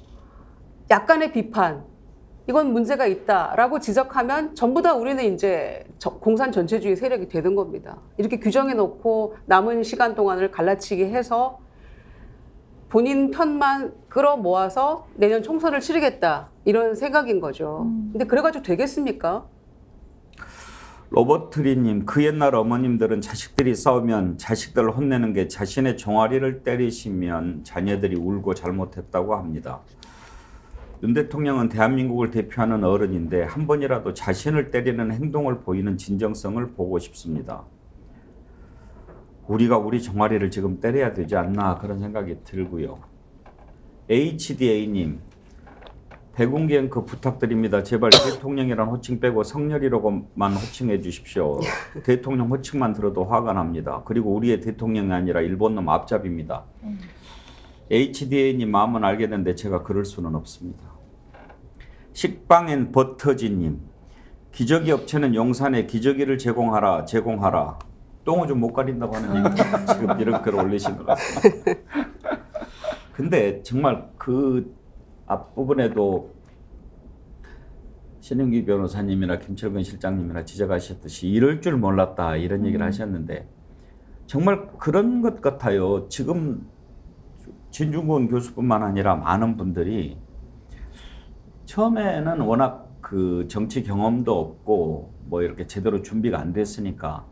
약간의 비판 이건 문제가 있다라고 지적하면 전부 다 우리는 이제 공산 전체주의 세력이 되는 겁니다. 이렇게 규정해 놓고 남은 시간 동안을 갈라치기 해서 본인 편만 끌어모아서 내년 총선을 치르겠다 이런 생각인 거죠. 근데 그래가지고 되겠습니까? 로버트리님, 그 옛날 어머님들은 자식들이 싸우면 자식들을 혼내는 게 자신의 종아리를 때리시면 자녀들이 울고 잘못했다고 합니다. 윤 대통령은 대한민국을 대표하는 어른인데 한 번이라도 자신을 때리는 행동을 보이는 진정성을 보고 싶습니다. 우리가 우리 종아리를 지금 때려야 되지 않나 그런 생각이 들고요. HDA님, 백운기 앵커 부탁드립니다. 제발 대통령이란 호칭 빼고 성렬이라고만 호칭해 주십시오. 대통령 호칭만 들어도 화가 납니다. 그리고 우리의 대통령이 아니라 일본놈 앞잡입니다. HDA님 마음은 알겠는데 제가 그럴 수는 없습니다. 식빵앤 버터지님, 기저귀 업체는 용산에 기저귀를 제공하라. 똥을 좀 못 가린다고 하는 얘기 지금 이런 글을 올리신 것 같습니다. 근데 정말 그 앞부분에도 신영기 변호사님이나 김철근 실장님이나 지적하셨듯이 이럴 줄 몰랐다 이런 얘기를 하셨는데 정말 그런 것 같아요. 지금 진중권 교수뿐만 아니라 많은 분들이 처음에는 워낙 그 정치 경험도 없고 뭐 이렇게 제대로 준비가 안 됐으니까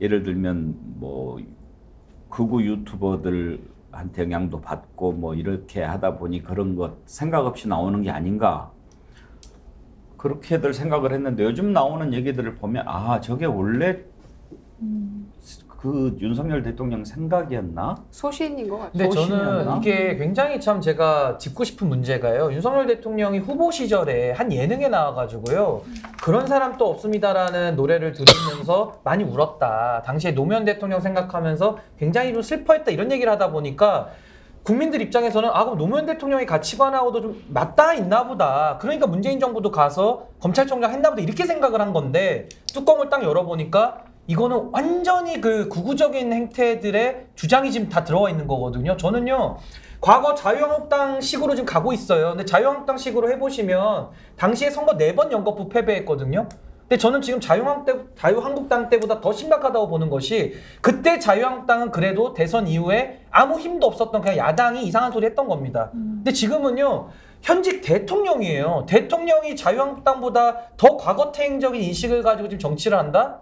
예를 들면 뭐 극우 유튜버들한테 영향도 받고 뭐 이렇게 하다 보니 그런 것 생각 없이 나오는 게 아닌가 그렇게들 생각을 했는데 요즘 나오는 얘기들을 보면 아 저게 원래 그 윤석열 대통령 생각이었나? 소신인 것 같아요. 근데 저는 이게 굉장히 참 제가 짚고 싶은 문제가요. 윤석열 대통령이 후보 시절에 한 예능에 나와가지고요. 그런 사람 또 없습니다라는 노래를 들으면서 많이 울었다. 당시에 노무현 대통령 생각하면서 굉장히 좀 슬퍼했다 이런 얘기를 하다 보니까 국민들 입장에서는 아 그럼 노무현 대통령의 가치관하고도 좀 맞닿아 있나 보다. 그러니까 문재인 정부도 가서 검찰총장 했나 보다 이렇게 생각을 한 건데 뚜껑을 딱 열어보니까 이거는 완전히 그 극우적인 행태들의 주장이 지금 다 들어와 있는 거거든요. 저는요, 과거 자유한국당 식으로 지금 가고 있어요. 근데 자유한국당 식으로 해보시면 당시에 선거 4번 연거푸 패배했거든요. 근데 저는 지금 자유한국당 때보다 더 심각하다고 보는 것이 그때 자유한국당은 그래도 대선 이후에 아무 힘도 없었던 그냥 야당이 이상한 소리 했던 겁니다. 근데 지금은요, 현직 대통령이에요. 대통령이 자유한국당보다 더 과거태행적인 인식을 가지고 지금 정치를 한다?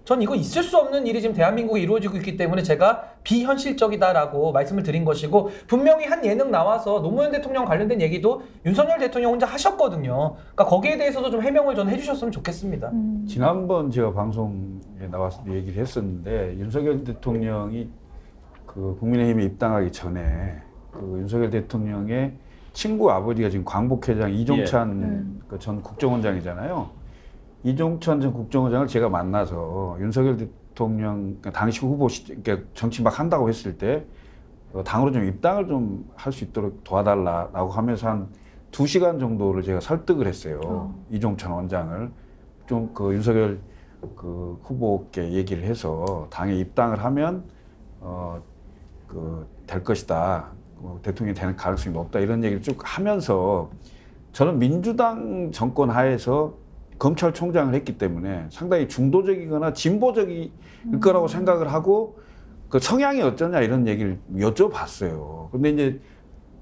전 이거 있을 수 없는 일이 지금 대한민국에 이루어지고 있기 때문에 제가 비현실적이다라고 말씀을 드린 것이고 분명히 한 예능 나와서 노무현 대통령 관련된 얘기도 윤석열 대통령 혼자 하셨거든요. 그러니까 거기에 대해서도 좀 해명을 좀 해주셨으면 좋겠습니다. 지난번 제가 방송에 나와서 얘기를 했었는데 윤석열 대통령이 그 국민의힘에 입당하기 전에 그 윤석열 대통령의 친구 아버지가 지금 광복회장 이종찬 그 전 국정원장이잖아요. 이종찬 전 국정원장을 제가 만나서 윤석열 대통령 당시 후보 그러니까 정치 막 한다고 했을 때 당으로 좀 입당을 좀 할 수 있도록 도와달라고 하면서 한 2시간 정도를 제가 설득을 했어요. 이종찬 원장을 좀 그 윤석열 그 후보께 얘기를 해서 당에 입당을 하면 그 될 것이다. 대통령이 되는 가능성이 높다. 이런 얘기를 쭉 하면서 저는 민주당 정권 하에서 검찰총장을 했기 때문에 상당히 중도적이거나 진보적일 거라고 생각을 하고 그 성향이 어쩌냐 이런 얘기를 여쭤봤어요. 근데 이제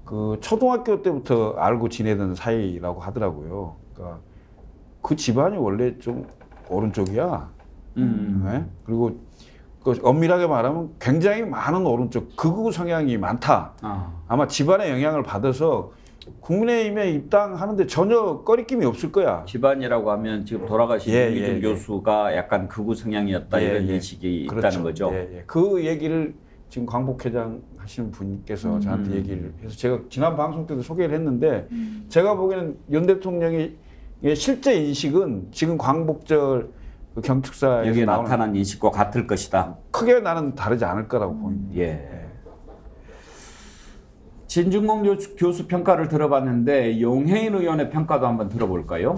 그 초등학교 때부터 알고 지내던 사이라고 하더라고요. 그러니까 그 집안이 원래 좀 오른쪽이야. 네? 그리고 그 엄밀하게 말하면 굉장히 많은 오른쪽 극우 성향이 많다. 아마 집안의 영향을 받아서 국민의힘에 입당하는데 전혀 꺼리낌이 없을 거야. 집안이라고 하면 지금 돌아가신 이준 교수가 약간 극우 성향이었다 이런 인식이 그렇죠. 있다는 거죠. 그 얘기를 지금 광복회장 하시는 분께서 저한테 얘기를 해서 제가 지난 방송 때도 소개를 했는데 제가 보기에는 윤 대통령의 실제 인식은 지금 광복절 그 경축사에서 여기에 나타난 인식과 같을 것이다. 크게 나는 다르지 않을 거라고 보입니다. 예. 진중권 교수 평가를 들어봤는데 용해인 의원의 평가도 한번 들어볼까요?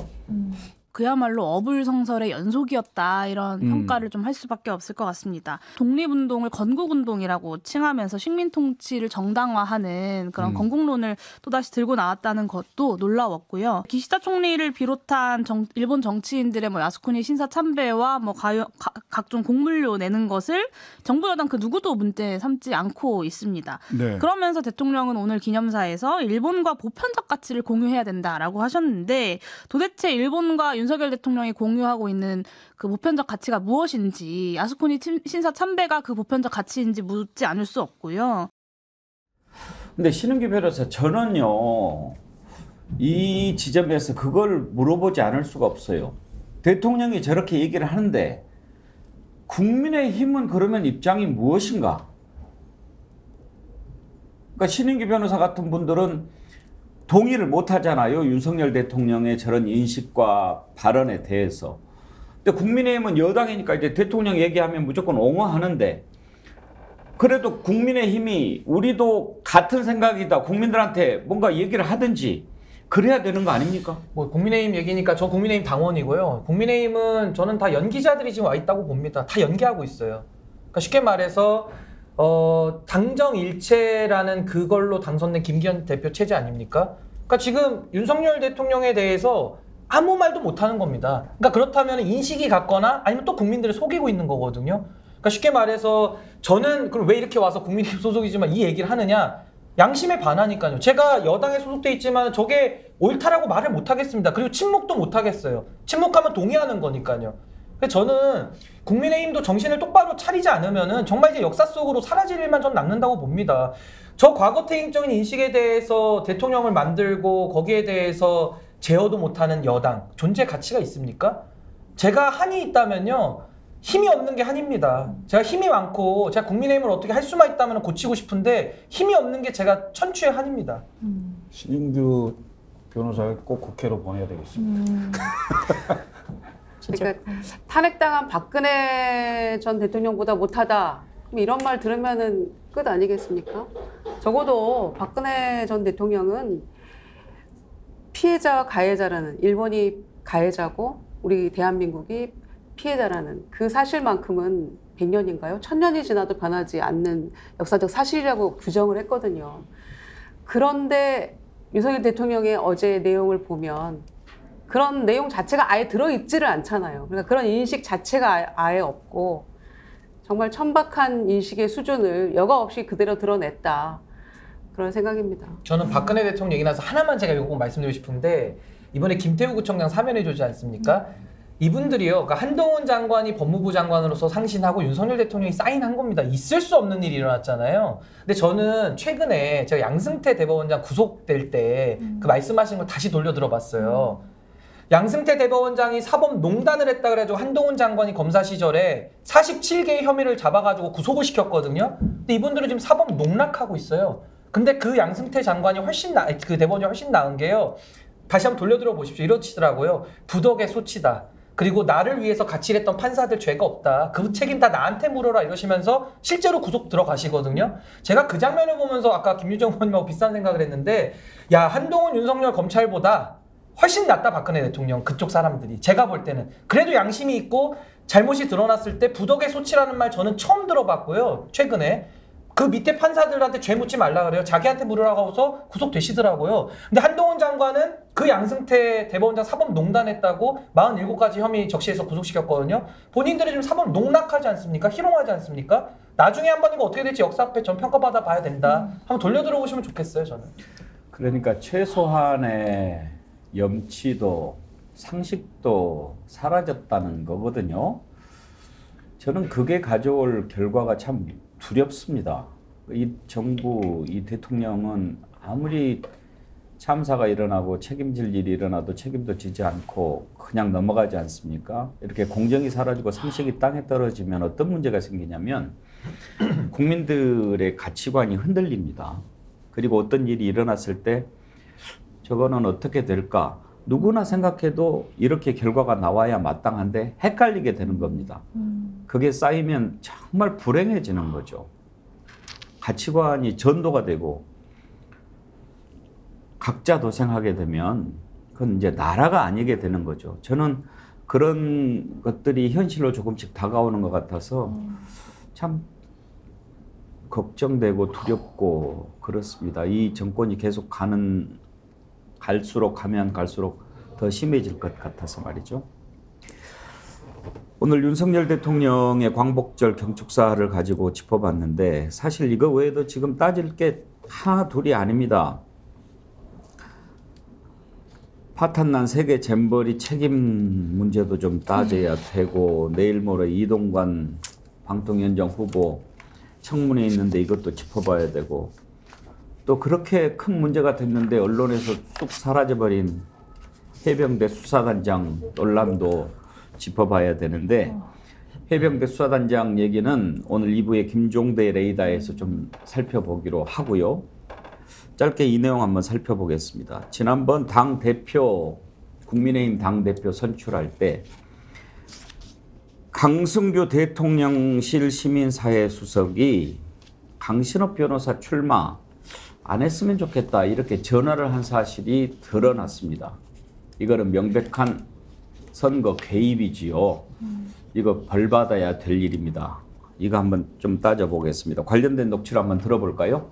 그야말로 어불성설의 연속이었다 이런 평가를 좀 할 수밖에 없을 것 같습니다. 독립운동을 건국운동이라고 칭하면서 식민통치를 정당화하는 그런 건국론을 또다시 들고 나왔다는 것도 놀라웠고요. 기시다 총리를 비롯한 일본 정치인들의 뭐 야스쿠니 신사 참배와 뭐 각종 공물료 내는 것을 정부 여당 그 누구도 문제 삼지 않고 있습니다. 네. 그러면서 대통령은 오늘 기념사에서 일본과 보편적 가치를 공유해야 된다라고 하셨는데 도대체 일본과 윤석열 대통령이 공유하고 있는 그 보편적 가치가 무엇인지 야스쿠니 신사 참배가 그 보편적 가치인지 묻지 않을 수 없고요. 근데 신은규 변호사 저는요 이 지점에서 그걸 물어보지 않을 수가 없어요. 대통령이 저렇게 얘기를 하는데 국민의힘은 그러면 입장이 무엇인가? 그러니까 신은규 변호사 같은 분들은 동의를 못 하잖아요. 윤석열 대통령의 저런 인식과 발언에 대해서. 근데 국민의힘은 여당이니까 이제 대통령 얘기하면 무조건 옹호하는데 그래도 국민의힘이 우리도 같은 생각이다. 국민들한테 뭔가 얘기를 하든지 그래야 되는 거 아닙니까? 뭐 국민의힘 얘기니까 저 국민의힘 당원이고요. 국민의힘은 저는 다 연기자들이 지금 와 있다고 봅니다. 다 연기하고 있어요. 그러니까 쉽게 말해서 당정일체라는 그걸로 당선된 김기현 대표 체제 아닙니까? 그러니까 지금 윤석열 대통령에 대해서 아무 말도 못하는 겁니다. 그러니까 그렇다면 인식이 같거나 아니면 또 국민들을 속이고 있는 거거든요. 그러니까 쉽게 말해서 저는 그럼 왜 이렇게 와서 국민의힘 소속이지만 이 얘기를 하느냐? 양심에 반하니까요. 제가 여당에 소속돼 있지만 저게 옳다라고 말을 못하겠습니다. 그리고 침묵도 못하겠어요. 침묵하면 동의하는 거니까요. 저는 국민의힘도 정신을 똑바로 차리지 않으면은 정말 이제 역사 속으로 사라질 일만 전 남는다고 봅니다. 저 과거 퇴행적인 인식에 대해서 대통령을 만들고 거기에 대해서 제어도 못하는 여당 존재 가치가 있습니까? 제가 한이 있다면요 힘이 없는 게 한입니다. 제가 힘이 많고 제가 국민의힘을 어떻게 할 수만 있다면 고치고 싶은데 힘이 없는 게 제가 천추의 한입니다. 신인규 변호사를 꼭 국회로 보내야 되겠습니다. 그러니까 탄핵당한 박근혜 전 대통령보다 못하다 이런 말 들으면은 끝 아니겠습니까? 적어도 박근혜 전 대통령은 피해자와 가해자라는 일본이 가해자고 우리 대한민국이 피해자라는 그 사실만큼은 100년인가요? 1000년이 지나도 변하지 않는 역사적 사실이라고 규정을 했거든요. 그런데 윤석열 대통령의 어제 내용을 보면 그런 내용 자체가 아예 들어있지를 않잖아요. 그러니까 그런 인식 자체가 아예 없고 정말 천박한 인식의 수준을 여과 없이 그대로 드러냈다. 그런 생각입니다. 저는 박근혜 대통령 얘기 나서 하나만 제가 요거 말씀드리고 싶은데 이번에 김태우 구청장 사면해 주지 않습니까? 이분들이요. 그러니까 한동훈 장관이 법무부 장관으로서 상신하고 윤석열 대통령이 사인한 겁니다. 있을 수 없는 일이 일어났잖아요. 근데 저는 최근에 제가 양승태 대법원장 구속될 때 그 말씀하신 걸 다시 돌려 들어봤어요. 양승태 대법원장이 사법 농단을 했다 그래가지고 한동훈 장관이 검사 시절에 47개의 혐의를 잡아가지고 구속을 시켰거든요. 근데 이분들은 지금 사법 농락하고 있어요. 근데 그 양승태 장관이 그 대법원이 훨씬 나은 게요. 다시 한번 돌려 들어보십시오. 이러시더라고요. 부덕의 소치다. 그리고 나를 위해서 같이 일했던 판사들 죄가 없다. 그 책임 다 나한테 물어라 이러시면서 실제로 구속 들어가시거든요. 제가 그 장면을 보면서 아까 김유정 의원님하고 비슷한 생각을 했는데 야, 한동훈 윤석열 검찰보다 훨씬 낫다 박근혜 대통령 그쪽 사람들이. 제가 볼 때는 그래도 양심이 있고 잘못이 드러났을 때 부덕의 소치라는 말 저는 처음 들어봤고요. 최근에 그 밑에 판사들한테 죄 묻지 말라 그래요. 자기한테 물으라고 하고서 구속되시더라고요. 근데 한동훈 장관은 그 양승태 대법원장 사법 농단했다고 47가지 혐의 적시해서 구속시켰거든요. 본인들이 좀 사법 농락하지 않습니까? 희롱하지 않습니까? 나중에 한번 이거 어떻게 될지 역사 앞에 전 평가받아 봐야 된다. 한번 돌려 들어보시면 좋겠어요, 저는. 그러니까 최소한의 염치도 상식도 사라졌다는 거거든요. 저는 그게 가져올 결과가 참 두렵습니다. 이 정부, 이 대통령은 아무리 참사가 일어나고 책임질 일이 일어나도 책임도 지지 않고 그냥 넘어가지 않습니까? 이렇게 공정이 사라지고 상식이 땅에 떨어지면 어떤 문제가 생기냐면 국민들의 가치관이 흔들립니다. 그리고 어떤 일이 일어났을 때 저거는 어떻게 될까? 누구나 생각해도 이렇게 결과가 나와야 마땅한데 헷갈리게 되는 겁니다. 그게 쌓이면 정말 불행해지는 거죠. 가치관이 전도가 되고 각자 도생하게 되면 그건 이제 나라가 아니게 되는 거죠. 저는 그런 것들이 현실로 조금씩 다가오는 것 같아서 참 걱정되고 두렵고 그렇습니다. 이 정권이 계속 갈수록 더 심해질 것 같아서 말이죠. 오늘 윤석열 대통령의 광복절 경축사를 가지고 짚어봤는데 사실 이거 외에도 지금 따질 게 하나 둘이 아닙니다. 파탄난 세계 잼버리 책임 문제도 좀 따져야 되고 내일 모레 이동관 방통위원장 후보 청문회 있는데 이것도 짚어봐야 되고 또 그렇게 큰 문제가 됐는데 언론에서 쑥 사라져버린 해병대 수사단장 논란도 짚어봐야 되는데 해병대 수사단장 얘기는 오늘 2부의 김종대 레이더에서 좀 살펴보기로 하고요. 짧게 이 내용 한번 살펴보겠습니다. 지난번 국민의힘 당대표 선출할 때 강승규 대통령실 시민사회 수석이 강신업 변호사 출마 안 했으면 좋겠다 이렇게 전화를 한 사실이 드러났습니다. 이거는 명백한 선거 개입이지요. 이거 벌 받아야 될 일입니다. 이거 한번 좀 따져보겠습니다. 관련된 녹취를 한번 들어볼까요?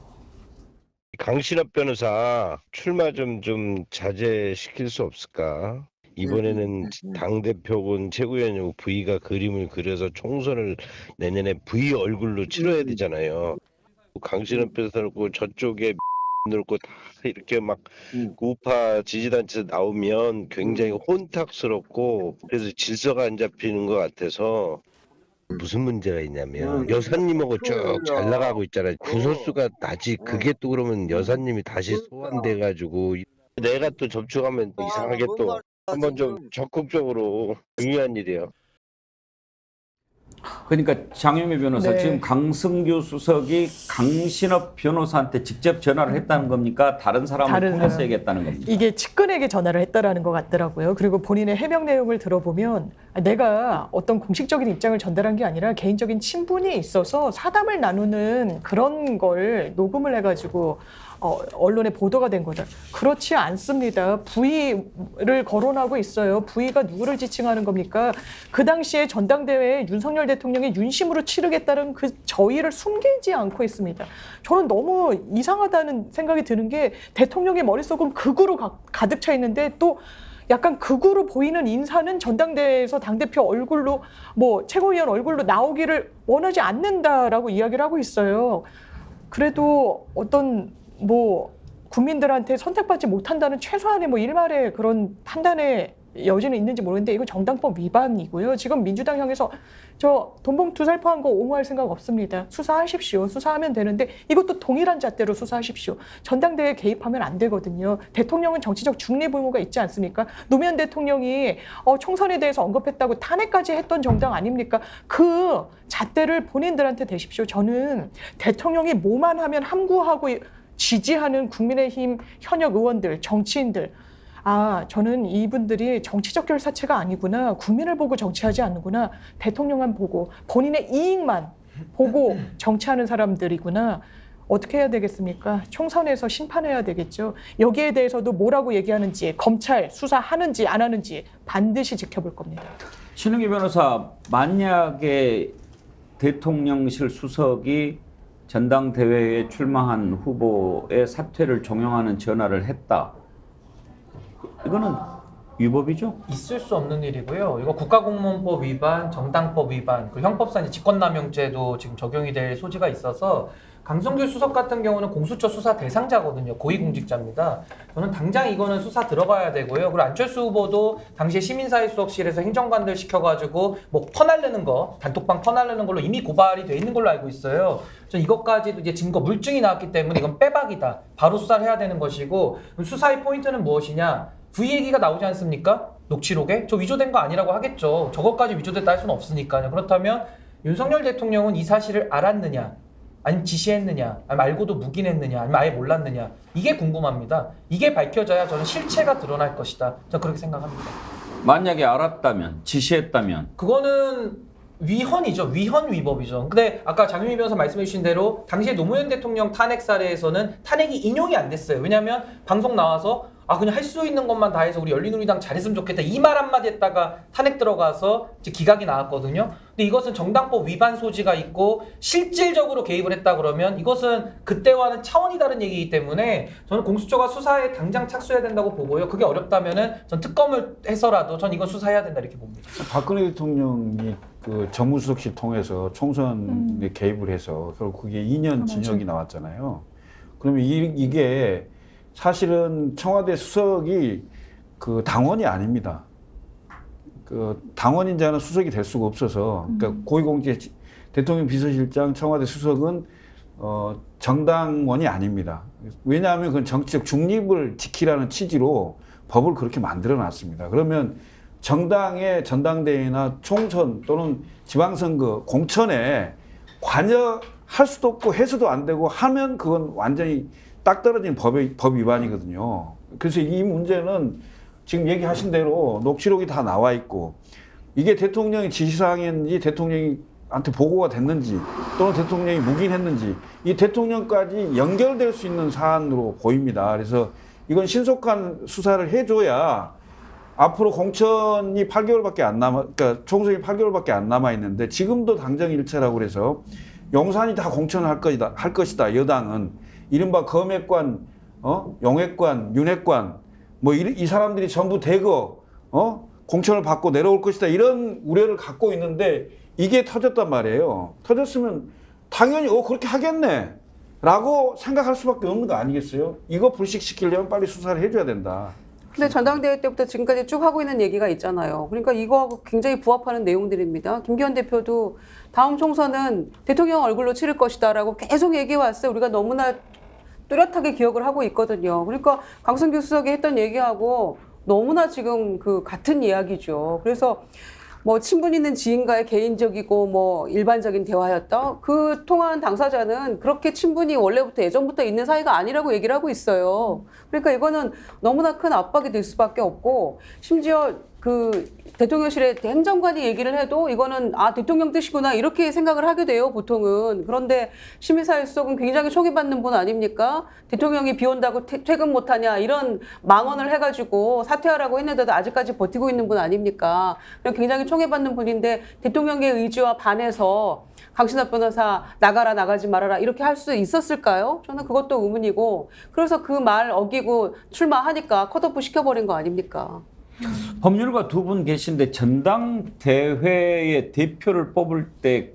강신업 변호사 출마 좀 자제시킬 수 없을까? 이번에는 당대표군 최고위원 V가 그림을 그려서 총선을 내년에 V 얼굴로 치러야 되잖아요. 강신업 변호사를 저쪽에 넣고 다 이렇게 막 우파 지지단체 나오면 굉장히 혼탁스럽고 그래서 질서가 안 잡히는 것 같아서 무슨 문제가 있냐면 여사님하고 쭉 잘 나가고 있잖아요. 구설수가 낮이 그게 또 그러면 여사님이 다시 소환돼가지고 내가 또 접촉하면 이상하게 또 한번 좀 적극적으로 중요한 일이에요. 그러니까 장유미 변호사 네. 지금 강승규 수석이 강신업 변호사한테 직접 전화를 했다는 겁니까? 다른 사람을 통해서 얘기했다는 겁니까? 이게 측근에게 전화를 했다라는 것 같더라고요. 그리고 본인의 해명 내용을 들어보면 내가 어떤 공식적인 입장을 전달한 게 아니라 개인적인 친분이 있어서 사담을 나누는 그런 걸 녹음을 해가지고 언론에 보도가 된 거죠. 그렇지 않습니다. V를 거론하고 있어요. V가 누구를 지칭하는 겁니까? 그 당시에 전당대회에 윤석열 대통령이 윤심으로 치르겠다는 그 저의를 숨기지 않고 있습니다. 저는 너무 이상하다는 생각이 드는 게 대통령의 머릿속은 극으로 가득 차 있는데 또 약간 극으로 보이는 인사는 전당대회에서 당대표 얼굴로 최고위원 얼굴로 나오기를 원하지 않는다라고 이야기를 하고 있어요. 그래도 어떤 국민들한테 선택받지 못한다는 최소한의 일말의 그런 판단의 여지는 있는지 모르겠는데 이거 정당법 위반이고요. 지금 민주당 향해서 저 돈봉투 살포한 거 옹호할 생각 없습니다. 수사하십시오. 수사하면 되는데 이것도 동일한 잣대로 수사하십시오. 전당대회에 개입하면 안 되거든요. 대통령은 정치적 중립 의무가 있지 않습니까? 노무현 대통령이 총선에 대해서 언급했다고 탄핵까지 했던 정당 아닙니까? 그 잣대를 본인들한테 대십시오. 저는 대통령이 뭐만 하면 함구하고 지지하는 국민의힘 현역 의원들, 정치인들 아, 저는 이분들이 정치적 결사체가 아니구나. 국민을 보고 정치하지 않는구나. 대통령만 보고 본인의 이익만 보고 정치하는 사람들이구나. 어떻게 해야 되겠습니까? 총선에서 심판해야 되겠죠. 여기에 대해서도 뭐라고 얘기하는지, 검찰 수사하는지 안 하는지 반드시 지켜볼 겁니다. 신흥기 변호사, 만약에 대통령실 수석이 전당대회에 출마한 후보의 사퇴를 종용하는 전화를 했다. 이거는 위법이죠? 있을 수 없는 일이고요. 이거 국가공무원법 위반, 정당법 위반, 그 형법상 직권남용죄도 지금 적용이 될 소지가 있어서 강성규 수석 같은 경우는 공수처 수사 대상자거든요. 고위공직자입니다. 저는 당장 이거는 수사 들어가야 되고요. 그리고 안철수 후보도 당시에 시민사회수석실에서 행정관들 시켜가지고 뭐 퍼날르는 거, 단톡방 퍼날르는 걸로 이미 고발이 돼 있는 걸로 알고 있어요. 전 이것까지도 이제 증거 물증이 나왔기 때문에 이건 빼박이다. 바로 수사를 해야 되는 것이고, 수사의 포인트는 무엇이냐? V 얘기가 나오지 않습니까? 녹취록에? 저 위조된 거 아니라고 하겠죠. 저것까지 위조됐다 할 수는 없으니까요. 그렇다면 윤석열 대통령은 이 사실을 알았느냐? 아니면 지시했느냐? 아니면 알고도 묵인했느냐? 아니면 아예 몰랐느냐? 이게 궁금합니다. 이게 밝혀져야 저는 실체가 드러날 것이다. 저는 그렇게 생각합니다. 만약에 알았다면, 지시했다면 그거는 위헌이죠. 위헌 위법이죠. 근데 아까 장윤희 변호사 말씀해 주신 대로 당시에 노무현 대통령 탄핵 사례에서는 탄핵이 인용이 안 됐어요. 왜냐하면 방송 나와서 그냥 할 수 있는 것만 다 해서 우리 열린우리당 잘했으면 좋겠다. 이 말 한마디 했다가 탄핵 들어가서 이제 기각이 나왔거든요. 근데 이것은 정당법 위반 소지가 있고 실질적으로 개입을 했다 그러면 이것은 그때와는 차원이 다른 얘기이기 때문에 저는 공수처가 수사에 당장 착수해야 된다고 보고요. 그게 어렵다면은 전 특검을 해서라도 전 이건 수사해야 된다 이렇게 봅니다. 박근혜 대통령이 그 정무수석실 통해서 총선에 개입을 해서 결국 그게 2년 징역이 나왔잖아요. 그러면 이게 사실은 청와대 수석이 그 당원이 아닙니다. 그 당원인 자는 수석이 될 수가 없어서, 그러니까 고위공직 대통령 비서실장 청와대 수석은 정당원이 아닙니다. 왜냐하면 그건 정치적 중립을 지키라는 취지로 법을 그렇게 만들어 놨습니다. 그러면 정당의 전당대회나 총선 또는 지방선거, 공천에 관여할 수도 없고 해서도 안 되고 하면 그건 완전히 딱 떨어진 법 위반이거든요. 그래서 이 문제는 지금 얘기하신 대로 녹취록이 다 나와 있고, 이게 대통령의 지시사항이었는지 대통령한테 보고가 됐는지 또는 대통령이 묵인했는지 이 대통령까지 연결될 수 있는 사안으로 보입니다. 그래서 이건 신속한 수사를 해줘야 앞으로 공천이 8개월밖에 안 그러니까 총선이 8개월밖에 안 남아 있는데 지금도 당정일체라고 그래서 용산이 다 공천을 할 것이다. 여당은. 이른바 검핵관, 용핵관, 윤핵관, 뭐 이 사람들이 전부 대거 공천을 받고 내려올 것이다. 이런 우려를 갖고 있는데 이게 터졌단 말이에요. 터졌으면 당연히 그렇게 하겠네 라고 생각할 수밖에 없는 거 아니겠어요? 이거 불식시키려면 빨리 수사를 해줘야 된다. 근데 전당대회 때부터 지금까지 쭉 하고 있는 얘기가 있잖아요. 그러니까 이거하고 굉장히 부합하는 내용들입니다. 김기현 대표도 다음 총선은 대통령 얼굴로 치를 것이다라고 계속 얘기해왔어요. 우리가 너무나 뚜렷하게 기억을 하고 있거든요. 그러니까 강성규 수석이 했던 얘기하고 너무나 지금 그 같은 이야기죠. 그래서 뭐 친분 있는 지인과의 개인적이고 뭐 일반적인 대화였다. 그 통화한 당사자는 그렇게 친분이 원래부터 예전부터 있는 사이가 아니라고 얘기를 하고 있어요. 그러니까 이거는 너무나 큰 압박이 될 수밖에 없고, 심지어 그 대통령실에 행정관이 얘기를 해도 이거는 대통령 뜻이구나 이렇게 생각을 하게 돼요, 보통은. 그런데 시민사회 수석은 굉장히 총애받는 분 아닙니까? 대통령이 비 온다고 퇴근 못하냐 이런 망언을 해가지고 사퇴하라고 했는데도 아직까지 버티고 있는 분 아닙니까? 굉장히 총애받는 분인데 대통령의 의지와 반해서 강신업 변호사 나가지 말아라 이렇게 할 수 있었을까요? 저는 그것도 의문이고, 그래서 그 말 어기고 출마하니까 컷오프 시켜버린 거 아닙니까? 법률가 두 분 계신데 전당대회의 대표를 뽑을 때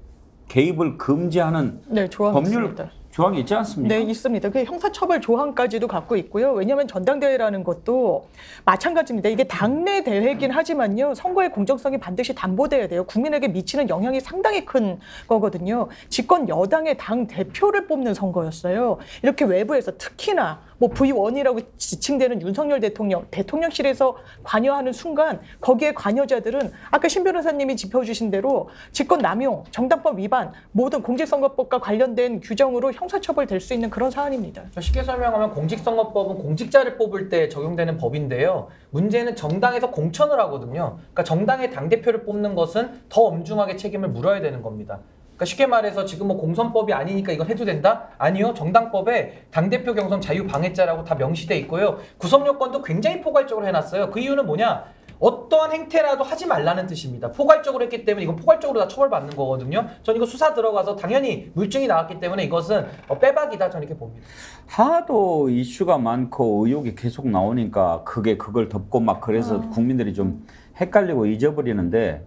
개입을 금지하는 법률 있습니다. 조항이 있지 않습니까? 네, 있습니다. 그 형사처벌 조항까지도 갖고 있고요. 왜냐하면 전당대회라는 것도 마찬가지입니다. 이게 당내 대회이긴 하지만요. 선거의 공정성이 반드시 담보돼야 돼요. 국민에게 미치는 영향이 상당히 큰 거거든요. 집권 여당의 당 대표를 뽑는 선거였어요. 이렇게 외부에서 특히나 뭐 V1이라고 지칭되는 윤석열 대통령실에서 관여하는 순간 거기에 관여자들은 아까 신 변호사님이 짚어주신 대로 직권 남용, 정당법 위반, 모든 공직선거법과 관련된 규정으로 형사처벌될 수 있는 그런 사안입니다. 쉽게 설명하면 공직선거법은 공직자를 뽑을 때 적용되는 법인데요. 문제는 정당에서 공천을 하거든요. 그러니까 정당의 당대표를 뽑는 것은 더 엄중하게 책임을 물어야 되는 겁니다. 그러니까 쉽게 말해서 지금 뭐 공선법이 아니니까 이건 해도 된다? 아니요. 정당법에 당대표 경선 자유방해죄라고 다 명시돼 있고요. 구성요건도 굉장히 포괄적으로 해놨어요. 그 이유는 뭐냐? 어떠한 행태라도 하지 말라는 뜻입니다. 포괄적으로 했기 때문에 이건 포괄적으로 다 처벌받는 거거든요. 전 이거 수사 들어가서 당연히 물증이 나왔기 때문에 이것은 빼박이다. 저는 이렇게 봅니다. 하도 이슈가 많고 의혹이 계속 나오니까 그걸 덮고 막 그래서 국민들이 좀 헷갈리고 잊어버리는데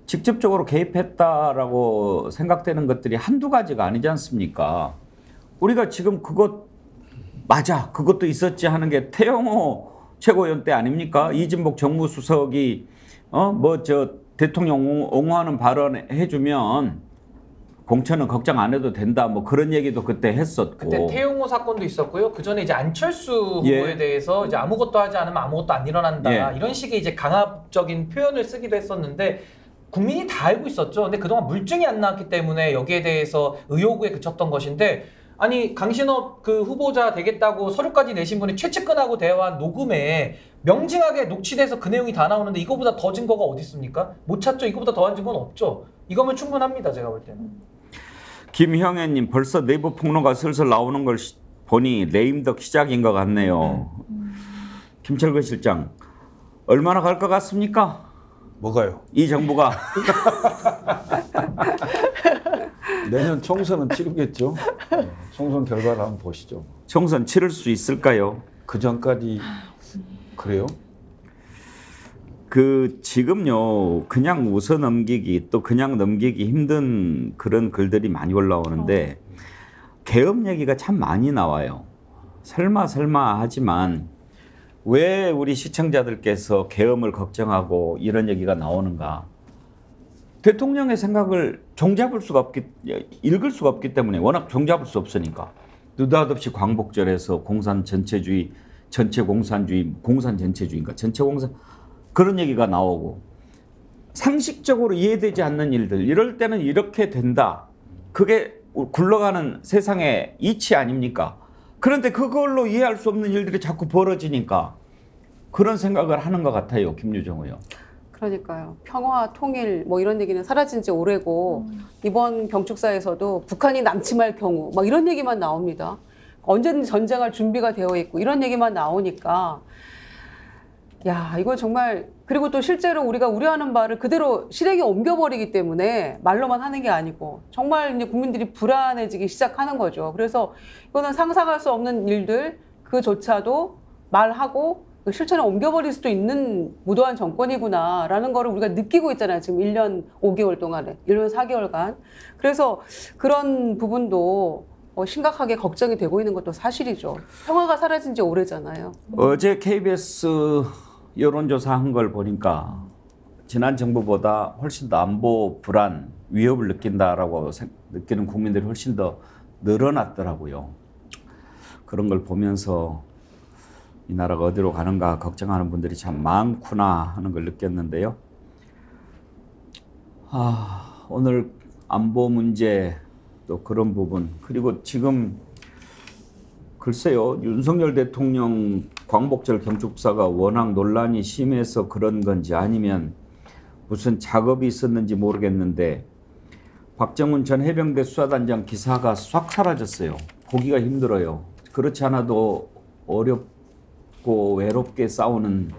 직접적으로 개입했다라고 생각되는 것들이 한두 가지가 아니지 않습니까? 우리가 지금 그것 맞아 그것도 있었지 하는 게 태영호 최고위원 때 아닙니까? 이진복 정무수석이 대통령 옹호하는 발언 해주면 공천은 걱정 안 해도 된다 뭐 그런 얘기도 그때 했었고. 그때 태용호 사건도 있었고요. 그 전에 이제 안철수 후보에 대해서 이제 아무것도 하지 않으면 아무것도 안 일어난다 이런 식의 이제 강압적인 표현을 쓰기도 했었는데. 국민이 다 알고 있었죠. 근데 그동안 물증이 안 나왔기 때문에 여기에 대해서 의혹에 그쳤던 것인데 아니 강신업 그 후보자 되겠다고 서류까지 내신 분이 최측근하고 대화한 녹음에 명징하게 녹취돼서 그 내용이 다 나오는데 이거보다 더 증거가 어디 있습니까? 못 찾죠. 이거보다 더한 증거는 없죠. 이거면 충분합니다. 제가 볼 때는. 김형애님 벌써 내부 폭로가 슬슬 나오는 걸 보니 레임덕 시작인 것 같네요. 김철근 실장 얼마나 갈 것 같습니까? 뭐가요? 이 정부가 내년 총선은 치르겠죠. 총선 결과를 한번 보시죠. 총선 치를 수 있을까요? 그 전까지 그래요? 지금요 그냥 웃어 넘기기 또 그냥 넘기기 힘든 그런 글들이 많이 올라오는데 계엄 얘기가 참 많이 나와요. 설마 하지만 왜 우리 시청자들께서 계엄을 걱정하고 이런 얘기가 나오는가? 대통령의 생각을 읽을 수가 없기 때문에 워낙 종잡을 수 없으니까 느닷없이 광복절에서 공산 전체주의, 전체 공산주의, 공산 전체주의인가 전체 공산 그런 얘기가 나오고 상식적으로 이해되지 않는 일들 이럴 때는 이렇게 된다. 그게 굴러가는 세상의 이치 아닙니까? 그런데 그걸로 이해할 수 없는 일들이 자꾸 벌어지니까 그런 생각을 하는 것 같아요. 김유정 의원. 그러니까요. 평화, 통일 뭐 이런 얘기는 사라진 지 오래고 이번 경축사에서도 북한이 남침할 경우 막 이런 얘기만 나옵니다. 언제든지 전쟁할 준비가 되어 있고 이런 얘기만 나오니까 야 이거 정말 그리고 또 실제로 우리가 우려하는 바를 그대로 실행에 옮겨버리기 때문에 말로만 하는 게 아니고 정말 이제 국민들이 불안해지기 시작하는 거죠. 그래서 이거는 상상할 수 없는 일들 그조차도 말하고 실천에 옮겨버릴 수도 있는 무도한 정권이구나라는 거를 우리가 느끼고 있잖아요. 지금 1년 5개월 동안에 1년 4개월간. 그래서 그런 부분도 심각하게 걱정이 되고 있는 것도 사실이죠. 평화가 사라진 지 오래잖아요. 어제 KBS 여론조사 한 걸 보니까 지난 정부보다 훨씬 더 안보 불안, 위협을 느낀다라고 느끼는 국민들이 훨씬 더 늘어났더라고요. 그런 걸 보면서 이 나라가 어디로 가는가 걱정하는 분들이 참 많구나 하는 걸 느꼈는데요. 오늘 안보 문제 또 그런 부분 그리고 지금 글쎄요 윤석열 대통령 광복절 경축사가 워낙 논란이 심해서 그런 건지 아니면 무슨 작업이 있었는지 모르겠는데 박정훈 전 해병대 수사단장 기사가 싹 사라졌어요. 보기가 힘들어요. 그렇지 않아도 어렵고 외롭게 싸우는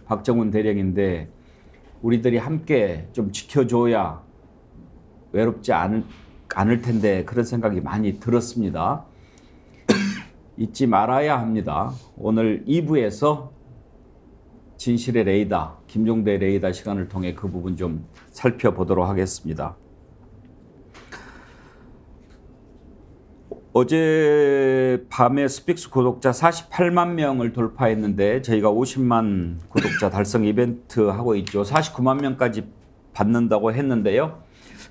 박정훈 대령인데 우리들이 함께 좀 지켜줘야 외롭지 않을 텐데 그런 생각이 많이 들었습니다. 잊지 말아야 합니다. 오늘 2부에서 진실의 레이더, 김종대 레이더 시간을 통해 그 부분 좀 살펴보도록 하겠습니다. 어제 밤에 스픽스 구독자 48만 명을 돌파했는데 저희가 50만 구독자 달성 이벤트 하고 있죠. 49만 명까지 받는다고 했는데요.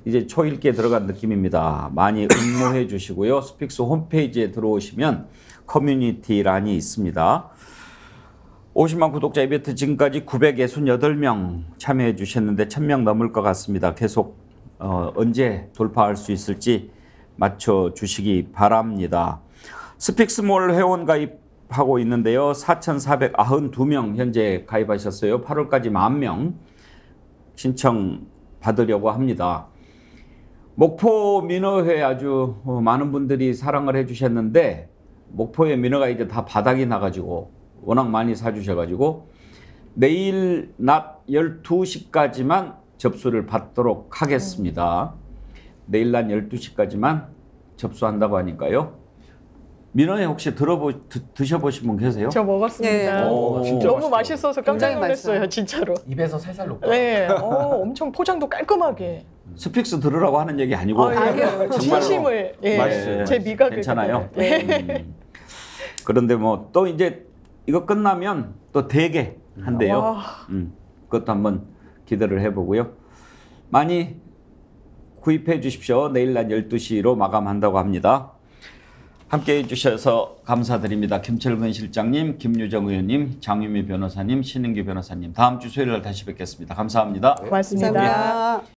이제 초읽기에 들어간 느낌입니다. 많이 응모해 주시고요. 스픽스 홈페이지에 들어오시면 커뮤니티란이 있습니다. 50만 구독자 이벤트 지금까지 968명 참여해 주셨는데 1000명 넘을 것 같습니다. 계속 언제 돌파할 수 있을지 맞춰 주시기 바랍니다. 스픽스몰 회원 가입하고 있는데요. 4,492명 현재 가입하셨어요. 8월까지 10,000명 신청 받으려고 합니다. 목포 민어회 아주 많은 분들이 사랑을 해주셨는데 목포의 민어가 이제 다 바닥이 나가지고 워낙 많이 사주셔가지고 내일 낮 12시까지만 접수를 받도록 하겠습니다. 내일 낮 12시까지만 접수한다고 하니까요. 민어회 혹시 드셔보신 분 계세요? 저 먹었습니다. 네. 오, 진짜 너무 맛있어서 깜짝 굉장히 놀랐어요, 맛있어요. 진짜로. 입에서 살살 녹고. 네, 엄청 포장도 깔끔하게. 스픽스 들으라고 하는 얘기 아니고 아니에요. 정말로 진심을 맛있어요. 제 미각을 괜찮아요. 갖다가. 네. 그런데 뭐 또 이제 이거 끝나면 또 대게 한대요. 와. 그것도 한번 기대를 해보고요. 많이 구입해 주십시오. 내일 낮 12시로 마감한다고 합니다. 함께해 주셔서 감사드립니다. 김철근 실장님, 김유정 의원님, 장유미 변호사님, 신은규 변호사님. 다음 주 수요일 날 다시 뵙겠습니다. 감사합니다. 고맙습니다. 감사합니다.